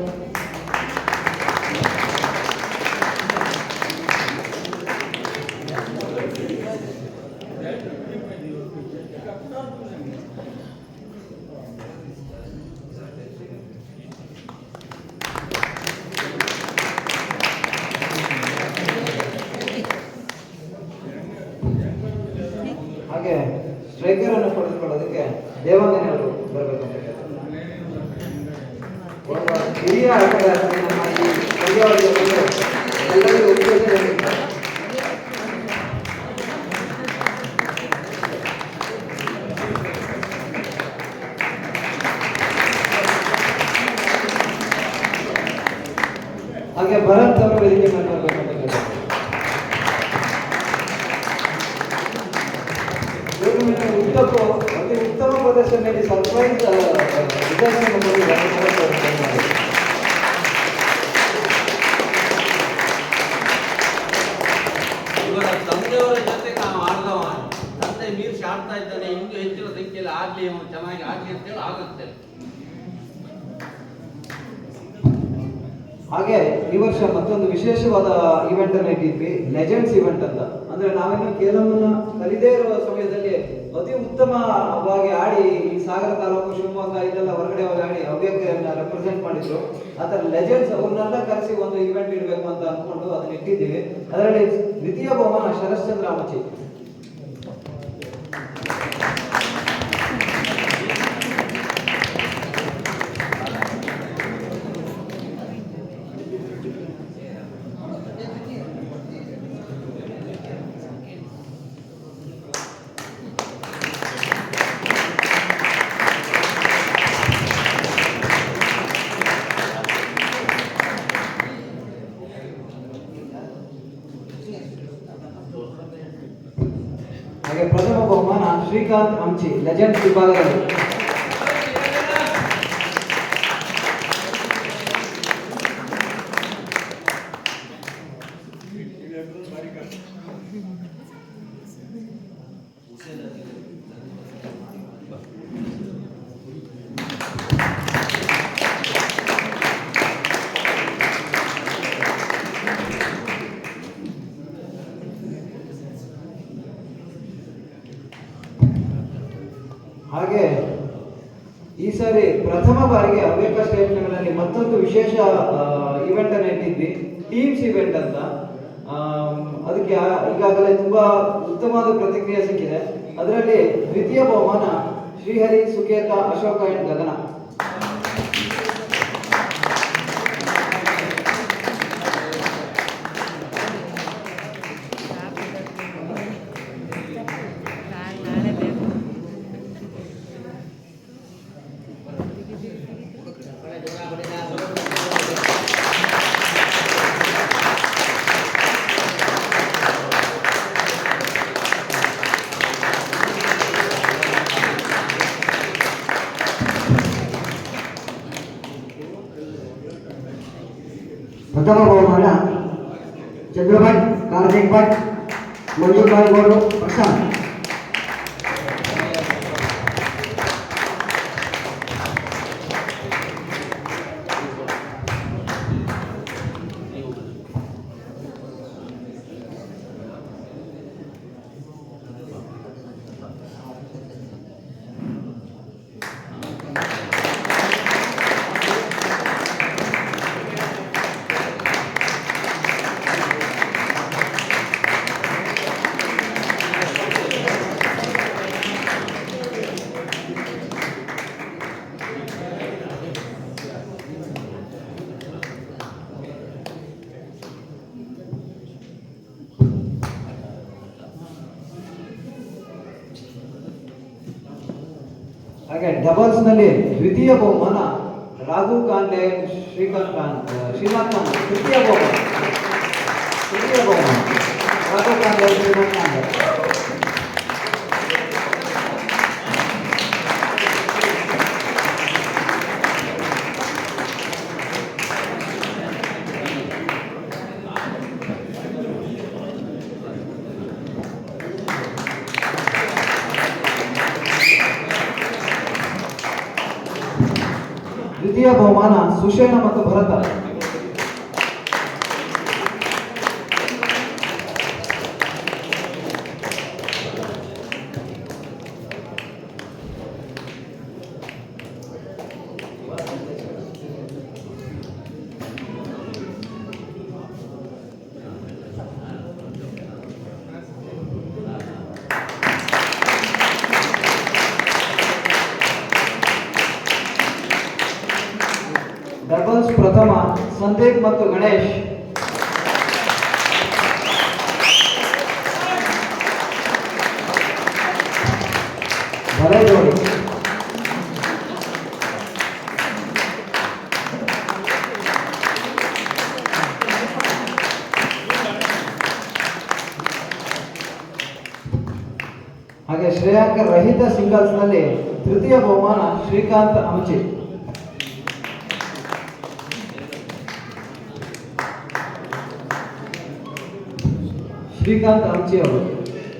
ಹಾಗೆ ಸ್ಟ್ರೈಕರ್ ಅನ್ನು ಪಡೆದುಕೊಳ್ಳೋದಕ್ಕೆ ದೇವಾಂಗನೆ ಅವರು ಬರಬೇಕಂತ ಹಿರಿಯ ಆಟಗಾರರು ನಮ್ಮ ಈ ಪಂದ್ಯಾವಳಿಯಲ್ಲಿ ಎಲ್ಲರಿಗೂ ಉತ್ತೇಜನವಾಗಿದ್ದಾರೆ. ಹಾಗೆ ಭರತ್ ಅವರು ವೇದಿಕೆ ಮೇಲೆ ಬರಬೇಕಂತ ಕೇಳ್ತಾರೆ. ಉದ್ದಕ್ಕೂ ಅತಿ ಉತ್ತಮ ಪ್ರದರ್ಶನದಲ್ಲಿ ಸರ್ಪ್ರೈಸ್ ಇವರ ತಂದೆಯವರ ಜೊತೆ ನಾವು ಆಡ್ದವ ತಂದೆ ಮೀರ್ಸಿ ಆಡ್ತಾ ಇದ್ದಾನೆ, ಇನ್ನೂ ಹೆಚ್ಚಿನ ಸಂಖ್ಯೆಯಲ್ಲಿ ಆಗ್ಲಿ, ಅವನು ಚೆನ್ನಾಗಿ ಆಗ್ಲಿ ಅಂತೇಳಿ ಆಗುತ್ತೆ. ಹಾಗೆ ಈ ವರ್ಷ ಮತ್ತೊಂದು ವಿಶೇಷವಾದ ಇವೆಂಟ್ ಅನ್ನು ಇಟ್ಟಿದ್ವಿ, ಲೆಜೆಂಡ್ಸ್ ಇವೆಂಟ್ ಅಂತ. ಅಂದ್ರೆ ನಾವೇನು ಕೇಲಮ್ಮನ ಕಲಿದೇ ಇರುವ ಸಮಯದಲ್ಲಿ ಅತಿ ಉತ್ತಮವಾಗಿ ಆಡಿ ಈ ಸಾಗರ ತಾಲೂಕು, ಶಿವಮೊಗ್ಗ ಇದೆಲ್ಲ ಹೊರಗಡೆ ಹೋಗಿ ಆಡಿ ಹವ್ಯಕರನ್ನ ರೆಪ್ರೆಸೆಂಟ್ ಮಾಡಿದ್ರು. ಆ ಥರ ಲೆಜೆಂಡ್ಸ್ ಅವ್ರನ್ನೆಲ್ಲ ಕರೆಸಿ ಒಂದು ಇವೆಂಟ್ ಇಡಬೇಕು ಅಂತ ಅನ್ಕೊಂಡು ಅದನ್ನ ಇಟ್ಟಿದ್ದೀವಿ. ಅದರಲ್ಲಿ ದ್ವಿತೀಯ ಬಹುಮಾನ ಶರಶ್ಚಂದ್ರ ಅಮಚಿ. ಹಾಗೆ ಪ್ರಥಮ ಬಹುಮಾನ ಶ್ರೀಕಾಂತ್ ಅಮ್ಚಿ ಲೆಜೆಂಡ್ ವಿಭಾಗದಲ್ಲಿ. ಹಾಗೆ ಈ ಸಾರಿ ಪ್ರಥಮ ಬಾರಿಗೆ ಹವ್ಯಕ ಸ್ಟೇಟ್ ಲೆವೆಲ್ ಮತ್ತೊಂದು ವಿಶೇಷ ಇವೆಂಟ್ ಅನ್ನು ಇಟ್ಟಿದ್ವಿ, ಟೀಮ್ಸ್ ಇವೆಂಟ್ ಅಂತ. ಅದಕ್ಕೆ ಈಗಾಗಲೇ ತುಂಬಾ ಉತ್ತಮವಾದ ಪ್ರತಿಕ್ರಿಯೆ ಸಿಕ್ಕಿದೆ. ಅದರಲ್ಲಿ ದ್ವಿತೀಯ ಬಹುಮಾನ ಶ್ರೀಹರಿ, ಸುಕೇತ, ಅಶೋಕ ಅಂಡ್ ಗಗನ. ಪ್ರಥಮ ಬಹುಮಾನ ಚಂದ್ರಭಟ್, ಕಾರ್ತಿಕ್ ಭಟ್, ಮಂಜು ಕಾಯಿಗೋಡು, ಪ್ರಶಾಂತ್. ಹಾಗೆ ಡಬಲ್ಸ್ ನಲ್ಲಿ ದ್ವಿತೀಯ ಬಹುಮಾನ ರಾಘು ಕಾಂಡೆ, ಶ್ರೀನಾಥ್ ಖಾನ್. ತೃತೀಯ ಬಹುಮಾನ ರಾಘು ಕಾಂಡೆ, ಶ್ರೀನಾಥ್ ಖಾನ್. ದ್ವಿತೀಯ ಬಹುಮಾನ ಸುಷೇಣ ಮತ್ತು ಭರತ. ಡಬಲ್ಸ್ ಪ್ರಥಮ ಸಂದೀಪ್ ಮತ್ತು ಗಣೇಶ್. ಬಲೆ ಜೋಡಿ. ಹಾಗೆ ಶ್ರೇಯಾಂಕ ರಹಿತ ಸಿಂಗಲ್ಸ್ ನಲ್ಲಿ ತೃತೀಯ ಬಹುಮಾನ ಶ್ರೀಕಾಂತ್ ಅಮಚಿ. ಶ್ರೀಕಾಂತ್ ಅಮಚಿ ಅವರು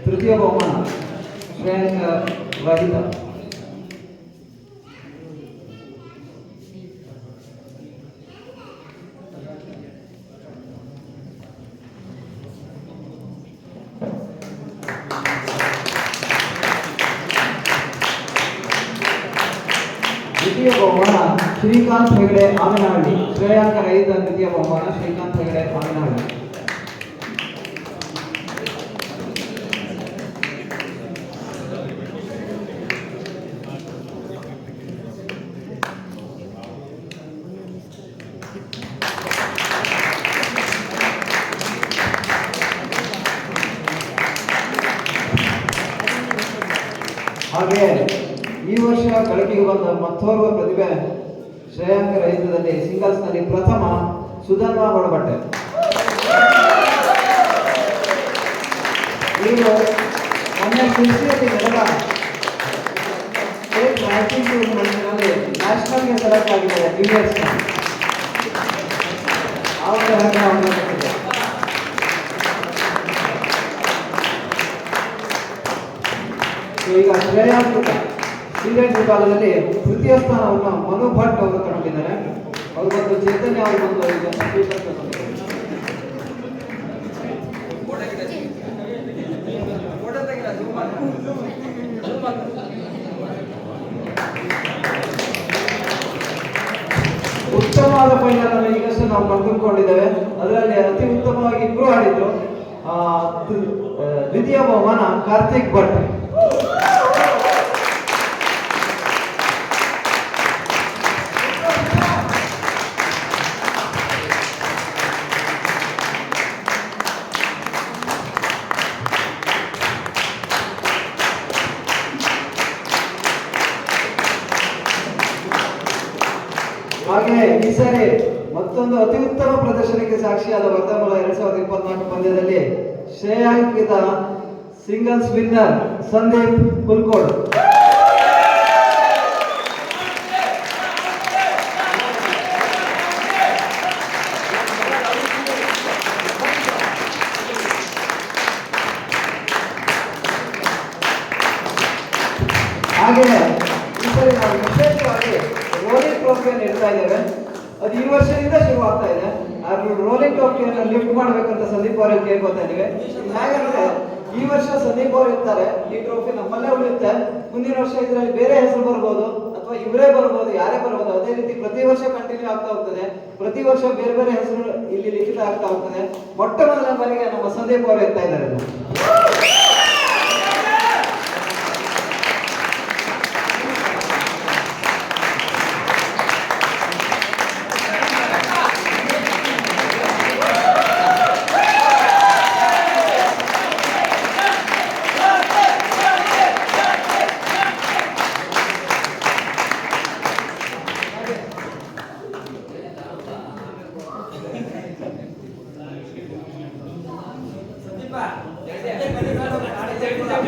ತೃತೀಯ ಬಹುಮಾನ ಶ್ರೇಯಾಂಕ ರಹಿತ. ದ್ವಿತೀಯ ಬಹುಮಾನ ಶ್ರೀಕಾಂತ್ ಹೆಗಡೆ, ಆಮೇನಹಳ್ಳಿ. ಶ್ರೇಯಾಂಕ ರಹಿತ ದ್ವಿತೀಯ ಬಹುಮಾನ ಶ್ರೀಕಾಂತ್ ಹೆಗಡೆ, ಆಮೇನಹಳ್ಳಿ. ಹಾಗೆ ಈ ವರ್ಷ ಗಳಿಕೆಗೆ ಬಂದ ಮತ್ತೋರ್ವ ಪ್ರತಿಭೆ ಶ್ರೇಯಾಂಕ ರಹಿತದಲ್ಲಿ ಸಿಂಗಲ್ಸ್ ನಲ್ಲಿ ಪ್ರಥಮ ಸುಧನ್ವಾ ಬಡಬಟ್ಟೆ. ಇವರು ಮೊನ್ನೆ ಕೃಷಿಯಲ್ಲಿ ನಡೆದ ಸ್ಟೇಟ್ ರ್ಯಾಂಕಿಂಗ್ ಟೂರ್ನಮೆಂಟ್ನಲ್ಲಿ ನ್ಯಾಷನಲ್ಗೆ ಸೆಲೆಕ್ಟ್ ಆಗಿದ್ದಾರೆ ಜೂನಿಯರ್ಸ್. ಈಗ ಶ್ರೇಯಾಂಕಿತ ಸೀನಿಯರ್ ವಿಭಾಗದಲ್ಲಿ ತೃತೀಯ ಸ್ಥಾನವನ್ನು ಮನು ಭಟ್ ಅವರು ತಗೊಂಡಿದ್ದಾರೆ. ಅವರು ಬಂದು ಚೈತನ್ಯ ಅವರು ಬಂದು ಈಗ ಉತ್ತಮವಾದ ಫೈನಲ್ ಅನ್ನು ಈಗಷ್ಟೇ ನಾವು ಕಂಡುಕೊಂಡಿದ್ದೇವೆ. ಅದರಲ್ಲಿ ಅತಿ ಉತ್ತಮವಾಗಿ ಇಬ್ರು ಆಡಿದ್ರು. ದ್ವಿತೀಯ ಬಹುಮಾನ ಕಾರ್ತಿಕ್ ಭಟ್. ಹಾಗೆ ಈ ಸಾರಿ ಮತ್ತೊಂದು ಅತಿ ಉತ್ತಮ ಪ್ರದರ್ಶನಕ್ಕೆ ಸಾಕ್ಷಿಯಾದ ವರ್ಧಮಾನ 2024 ಪಂದ್ಯದಲ್ಲಿ ಶ್ರೇಯಾಂಕಿತ ಸಿಂಗಲ್ಸ್ ವಿನ್ನರ್ ಸಂದೀಪ್ ಕುಲ್ಕೋಡ್. ಈ ಸರಿ ನಾವು ವಿಶೇಷವಾಗಿ ರೋಲಿಂಗ್ ಟ್ರೋಫಿಯನ್ನು ಇಡ್ತಾ ಇದ್ದೇವೆ. ಅದು ಈ ವರ್ಷದಿಂದ ಶುರು ಆಗ್ತಾ ಇದೆ. ರೋಲಿಂಗ್ ಟ್ರೋಫಿಯನ್ನು ಲಿಫ್ಟ್ ಮಾಡ್ಬೇಕಂತ ಸಂದೀಪ್ ಅವರಲ್ಲಿ ಕೇಳ್ಕೊತಾ ಇದ್ದೀವಿ. ಹಾಗಂದ್ರೆ ಈ ವರ್ಷ ಸಂದೀಪ್ ಅವರು ಇರ್ತಾರೆ, ಈ ಟ್ರೋಫಿ ನಮ್ಮಲ್ಲೇ ಉಳಿಯುತ್ತೆ. ಮುಂದಿನ ವರ್ಷ ಇದರಲ್ಲಿ ಬೇರೆ ಹೆಸರು ಬರ್ಬೋದು ಅಥವಾ ಇವರೇ ಬರ್ಬೋದು, ಯಾರೇ ಬರ್ಬೋದು. ಅದೇ ರೀತಿ ಪ್ರತಿ ವರ್ಷ ಕಂಟಿನ್ಯೂ ಆಗ್ತಾ ಹೋಗ್ತದೆ. ಪ್ರತಿ ವರ್ಷ ಬೇರೆ ಬೇರೆ ಹೆಸರು ಇಲ್ಲಿ ಲಿಖಿತ ಆಗ್ತಾ ಹೋಗ್ತದೆ. ಮೊಟ್ಟ ಮೊದಲ ಬಾರಿಗೆ ನಮ್ಮ ಸಂದೀಪ್ ಅವರು ಇರ್ತಾ ಇದ್ದಾರೆ.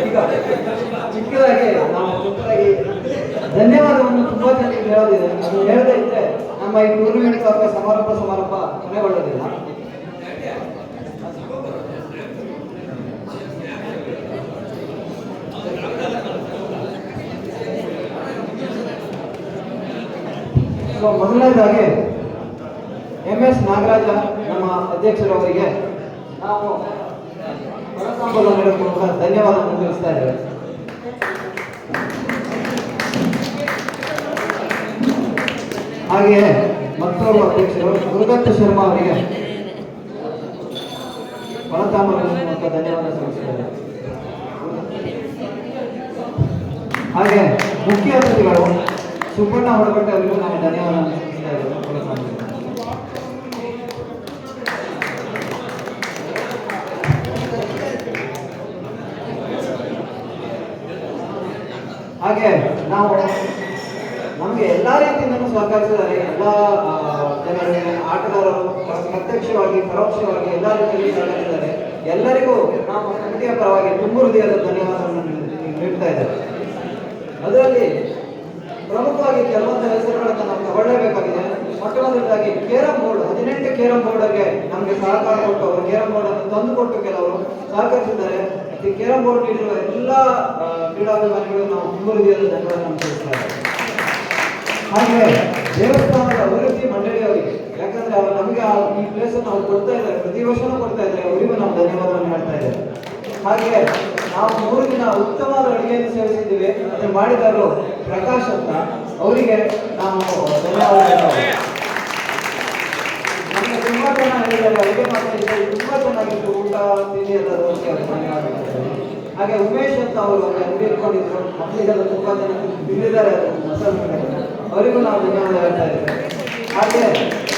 ಈಗ ಚಿಕ್ಕದಾಗಿ ನಾವು ಚಿಕ್ಕದಾಗಿ ಧನ್ಯವಾದವನ್ನು ತುಂಬಾ ಜನರಿಗೆ ಹೇಳೋದಿದೆ. ಅದು ಹೇಳದೇ ಇದ್ರೆ ನಮ್ಮ ಈ ಟೂರ್ನಮೆಂಟ್ ಅಥವಾ ಸಮಾರಂಭ ಕೊನೆಗೊಳ್ಳೋದಿಲ್ಲ. ಮೊದಲನೇದಾಗಿ MS ನಾಗರಾಜ ನಮ್ಮ ಅಧ್ಯಕ್ಷರವರಿಗೆ ನಾವು ಧನ್ಯವಾದ ತಿಳಿಸ್ತಾ ಇದ್ದೇವೆ. ಹಾಗೆಯೇ ಮತ್ತೋರ್ವ ಅಧ್ಯಕ್ಷರು ಗುರುದತ್ತ ಶರ್ಮಾ ಅವರಿಗೆ ಫಲತಾಂಬೂಲ ಮೂಲಕ ಧನ್ಯವಾದ ಸಲ್ಲಿಸಿದ್ದಾರೆ. ಹಾಗೆ ಮುಖ್ಯ ಅತಿಥಿಗಳು ಸುಬ್ಬಣ್ಣ ಹೊಡಗಟ್ಟೆ ಅವರಿಗೂ ನಾವು ಧನ್ಯವಾದ ಸಲ್ಲಿಸ್ತಾ ಇದ್ದೇವೆ. ಹಾಗೆ ನಾವು ನಮಗೆ ಎಲ್ಲಾ ರೀತಿಯಿಂದಲೂ ಸಹಕರಿಸಿದ್ದಾರೆ. ಎಲ್ಲ ಜನರಿಗೆ, ಆಟಗಾರರು ಪ್ರತ್ಯಕ್ಷವಾಗಿ ಪರೋಕ್ಷವಾಗಿ ಎಲ್ಲ ರೀತಿಯಲ್ಲಿ ಸಹಕರಿಸಿದ್ದಾರೆ. ಎಲ್ಲರಿಗೂ ನಾವು ಕಮಿಟಿಯ ಪರವಾಗಿ ತುಂಬ ಹೃದಯದ ಧನ್ಯವಾದವನ್ನು ನೀಡ್ತಾ ಇದ್ದೇವೆ. ಅದರಲ್ಲಿ ಪ್ರಮುಖವಾಗಿ ಕೆಲವೊಂದು ಹೆಸರುಗಳನ್ನು ನಾವು ತಗೊಳ್ಳೇಬೇಕಾಗಿದೆ. ಮೊಟ್ಟ ಮೊದಲದಾಗಿ ಕೇರಂ ಬೋರ್ಡ್, 18 ಕೇರಂ ಬೋರ್ಡ್ಗೆ ನಮಗೆ ಸಹಕಾರ ಕೊಟ್ಟು ಅವರು ಕೇರಂ ಬೋರ್ಡ್ ಅನ್ನು ತಂದುಕೊಟ್ಟು ಕೆಲವರು ಸಹಕರಿಸಿದ್ದಾರೆ. ಈ ಕೇರಂ ಬೋರ್ಡ್ ನೀಡಿರುವ ಎಲ್ಲ ಕ್ರೀಡಾಭಿಮಾನಿಗಳು ನಾವು ತುಂಬ ಹೃದಯದ ಧನ್ಯವಾದವನ್ನು ತಿಳಿಸ್ತಾರೆ. ಹಾಗೆ ದೇವಸ್ಥಾನದ ಅಭಿವೃದ್ಧಿ ಮಂಡಳಿಯವರಿಗೆ, ಯಾಕಂದ್ರೆ ಅವರು ನಮಗೆ ಈ ಪ್ಲೇಸ್ ಅನ್ನು ಅವ್ರು ಕೊಡ್ತಾ ಇದ್ದಾರೆ, ಪ್ರತಿ ವರ್ಷನೂ ಕೊಡ್ತಾ ಇದ್ದಾರೆ, ಅವರಿಗೂ ನಾವು ಧನ್ಯವಾದವನ್ನು ಹೇಳ್ತಾ ಇದ್ದೇವೆ. ಹಾಗೆ ನಾವು 3 ದಿನ ಉತ್ತಮವಾದ ಅಡುಗೆಯನ್ನು ಸೇವಿಸಿದ್ದೀವಿ. ಅದನ್ನು ಮಾಡಿದವರು ಪ್ರಕಾಶ್ ಅಂತ, ಅವರಿಗೆ ನಾವು ಧನ್ಯವಾದ ಹೇಳ್ತೇವೆ. ನಮಗೆ ತುಂಬಾ ಚೆನ್ನಾಗಿ ಹೇಳಿದ್ದಾರೆ, ಅಡುಗೆ ಮಾಡ್ತಾ ತುಂಬಾ ಚೆನ್ನಾಗಿತ್ತು, ಊಟ ತಿಂಡಿ ಎಲ್ಲ ಧನ್ಯವಾದ. ಹಾಗೆ ಉಮೇಶ್ ಅಂತ ಅವರು ಅಂಗಡಿ ಇಟ್ಕೊಂಡಿದ್ರು, ಮಕ್ಕಳಿಗೆಲ್ಲ ತುಂಬಾ ಜನ ತಿಂದಿದ್ದಾರೆ ಮಸಾಲೆ, ಅವರಿಗೂ ನಾವು ಧನ್ಯವಾದ ಹೇಳ್ತಾ ಇದ್ದೇವೆ. ಹಾಗೆ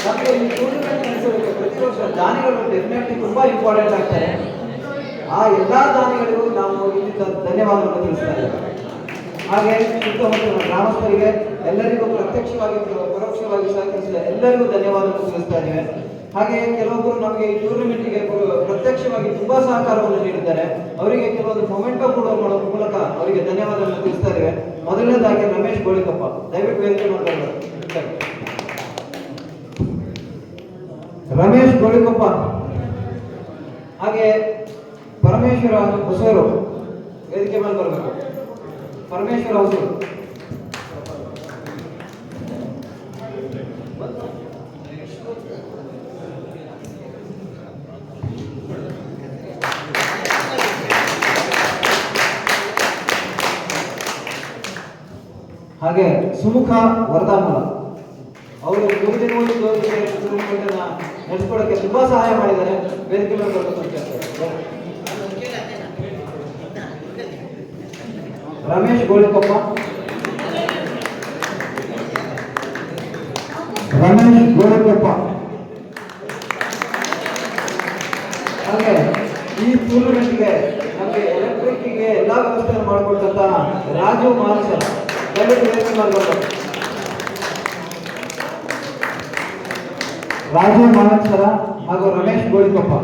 ನಮಗೆ ಈ ಟೂರ್ನಮೆಂಟ್ ನಡೆಸೋದಕ್ಕೆ ಪ್ರತಿ ವರ್ಷ ದಾನಿಗಳು ಡೆಫಿನೆಟ್ಲಿ ತುಂಬಾ ಇಂಪಾರ್ಟೆಂಟ್ ಆಗ್ತಾರೆ. ಆ ಎಲ್ಲಾ ದಾನಿಗಳಿಗೂ ನಾವು ಇಲ್ಲಿಂದ ಧನ್ಯವಾದವನ್ನು ತಿಳಿಸ್ತಾ ಇದ್ದೇವೆ. ಹಾಗೆ ಸುತ್ತಮುತ್ತಲಿನ ಗ್ರಾಮಸ್ಥರಿಗೆ ಎಲ್ಲರಿಗೂ ಪ್ರತ್ಯಕ್ಷವಾಗಿ ಪರೋಕ್ಷವಾಗಿ ಸಹಕರಿಸಿದ ಎಲ್ಲರಿಗೂ ಧನ್ಯವಾದವನ್ನು ತಿಳಿಸ್ತಾ ಇದ್ದೇವೆ. ಹಾಗೆ ಕೆಲವೊಬ್ಬರು ನಮಗೆ ಈ ಟೂರ್ನಮೆಂಟ್ಗೆ ಪ್ರತ್ಯಕ್ಷವಾಗಿ ತುಂಬಾ ಸಹಕಾರವನ್ನು ನೀಡಿದ್ದಾರೆ. ಅವರಿಗೆ ಕೆಲವೊಂದು ಮೊಮೆಂಟೋ ಕೂಡ ಮಾಡುವ ಮೂಲಕ ಅವರಿಗೆ ಧನ್ಯವಾದವನ್ನು ತಿಳಿಸ್ತಾ ಇದ್ದೇವೆ. ಮೊದಲನೇದಾಗಿ ರಮೇಶ್ ಗೋಳಿಕಪ್ಪ, ದಯವಿಟ್ಟು ವೇದಿಕೆ ಮಾಡಬೇಕು. ರಮೇಶ್ ಗೋಳಿಕಪ್ಪ, ಹಾಗೆ ಪರಮೇಶ್ವರ ಹೊಸೂರು ವೇದಿಕೆ ಮೇಲೆ ಬರಬೇಕು. ಪರಮೇಶ್ವರ ಹೊಸೂರು, ಹಾಗೆ ಸುಮುಖ ವರದಾಮೂಲ, ಅವರು 3 ದಿನವೂ ನಡೆಸ್ಕೊಡಕ್ಕೆ ತುಂಬಾ ಸಹಾಯ ಮಾಡಿದ್ದಾರೆ. ವೇದಿಕೆ ಮೇಲೆ ಬರಬೇಕು ಅಂತ ಹೇಳ್ತಾರೆ. ರಮೇಶ್ ಗೋಳಿಕೊಪ್ಪ, ರಮೇಶ್ ಗೋಳಿಕೊಪ್ಪ. ಹಾಗೆ ಈ ಟೂರ್ನಮೆಂಟ್ಗೆ ನಮಗೆ ಎಲೆಕ್ಟ್ರಿಕ್ಗೆ ಎಲ್ಲಾ ವ್ಯವಸ್ಥೆಯನ್ನು ಮಾಡಿಕೊಟ್ಟಂತ ರಾಜು ಮಾಲ್ಸರ್, ದಯವಿಟ್ಟು ವೇದಿಕೆ ಮಾಡಬೇಕು. ರಾಜು ಮಾನಸರ ಹಾಗೂ ರಮೇಶ್ ಗೋಳಿಕೊಪ್ಪ.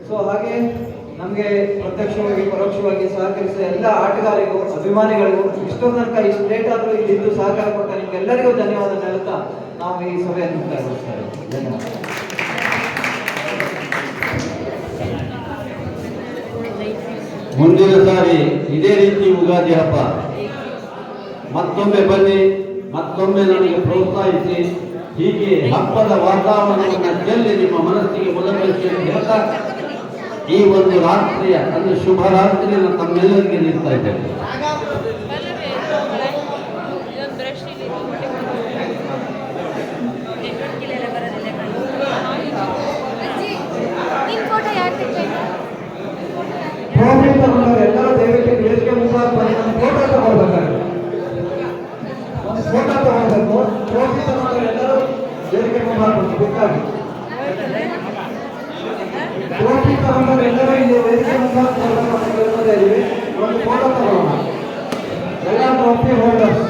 ಸೊ ಹಾಗೆ ನಮಗೆ ಪ್ರತ್ಯಕ್ಷವಾಗಿ ಪರೋಕ್ಷವಾಗಿ ಸಹಕರಿಸಿದ ಎಲ್ಲ ಆಟಗಾರರಿಗೂ ಅಭಿಮಾನಿಗಳಿಗೂ ಇಷ್ಟೊಂದು ತನಕ ಇಷ್ಟು ಲೇಟ್ ಆದರೂ ಇಲ್ಲಿದ್ದು ಸಹಕಾರ ಕೊಟ್ಟ ನಿಮ್ಗೆಲ್ಲರಿಗೂ ಧನ್ಯವಾದ ಹೇಳುತ್ತಾ ನಾವು ಈ ಸಭೆಯನ್ನು ಮುಕ್ತಾಯಗೊಳಿಸ್ತೇವೆ. ಧನ್ಯವಾದ. ಮುಂದಿನ ಸಾರಿ ಇದೇ ರೀತಿ ಯುಗಾದಿ ಹಬ್ಬ ಮತ್ತೊಮ್ಮೆ ಬನ್ನಿ, ಮತ್ತೊಮ್ಮೆ ನನಗೆ ಪ್ರೋತ್ಸಾಹಿಸಿ, ಹೀಗೆ ಹಬ್ಬದ ವಾತಾವರಣವನ್ನು ಚೆಲ್ಲಿ ನಿಮ್ಮ ಮನಸ್ಸಿಗೆ ಮುದಗೊಳಿಸಿ ಅಂತ ಹೇಳ್ತಾ ಈ ಒಂದು ರಾತ್ರಿಯ ಅಂದರೆ ಶುಭ ರಾತ್ರಿಯನ್ನು ತಮ್ಮೆಲ್ಲರಿಗೆ ನೀಡ್ತಾ ಇದ್ದೇನೆ. ಟ್ರೋಫಿ ತಗೊಂಡವ್ರು ಎಲ್ಲರೂ ದಯವಿಟ್ಟು ವೇದಿಕೆ ಮುಂಭಾಗ ಬಂದು ಒಂದು ಫೋಟೋ ತಗೊಳ್ಬೇಕಾಗುತ್ತೆ. ಒಂದು ಫೋಟೋ ತಗೊಳ್ಬೇಕು. ಟ್ರೋಫಿ ತಗೊಂಡವ್ರು ಎಲ್ಲರೂ ವೇದಿಕೆ ಮುಂಭಾಗ ಬಂದು ಬೇಕಾಗಿ ಟ್ರೋಫಿ ತಗೊಂಡವ್ರು ಎಲ್ಲರೂ ಇಲ್ಲಿ ವೇದಿಕೆ ಮುಂಭಾಗ ಬರಬೇಕು ಅಂತ ಕೇಳ್ತಾ ಇದ್ದೀವಿ. ಒಂದು ಫೋಟೋ ತಗೊಳ್ಳೋಣ. ಎಲ್ಲ ಟ್ರೋಫಿ ಹೋಲ್ಡರ್ಸ್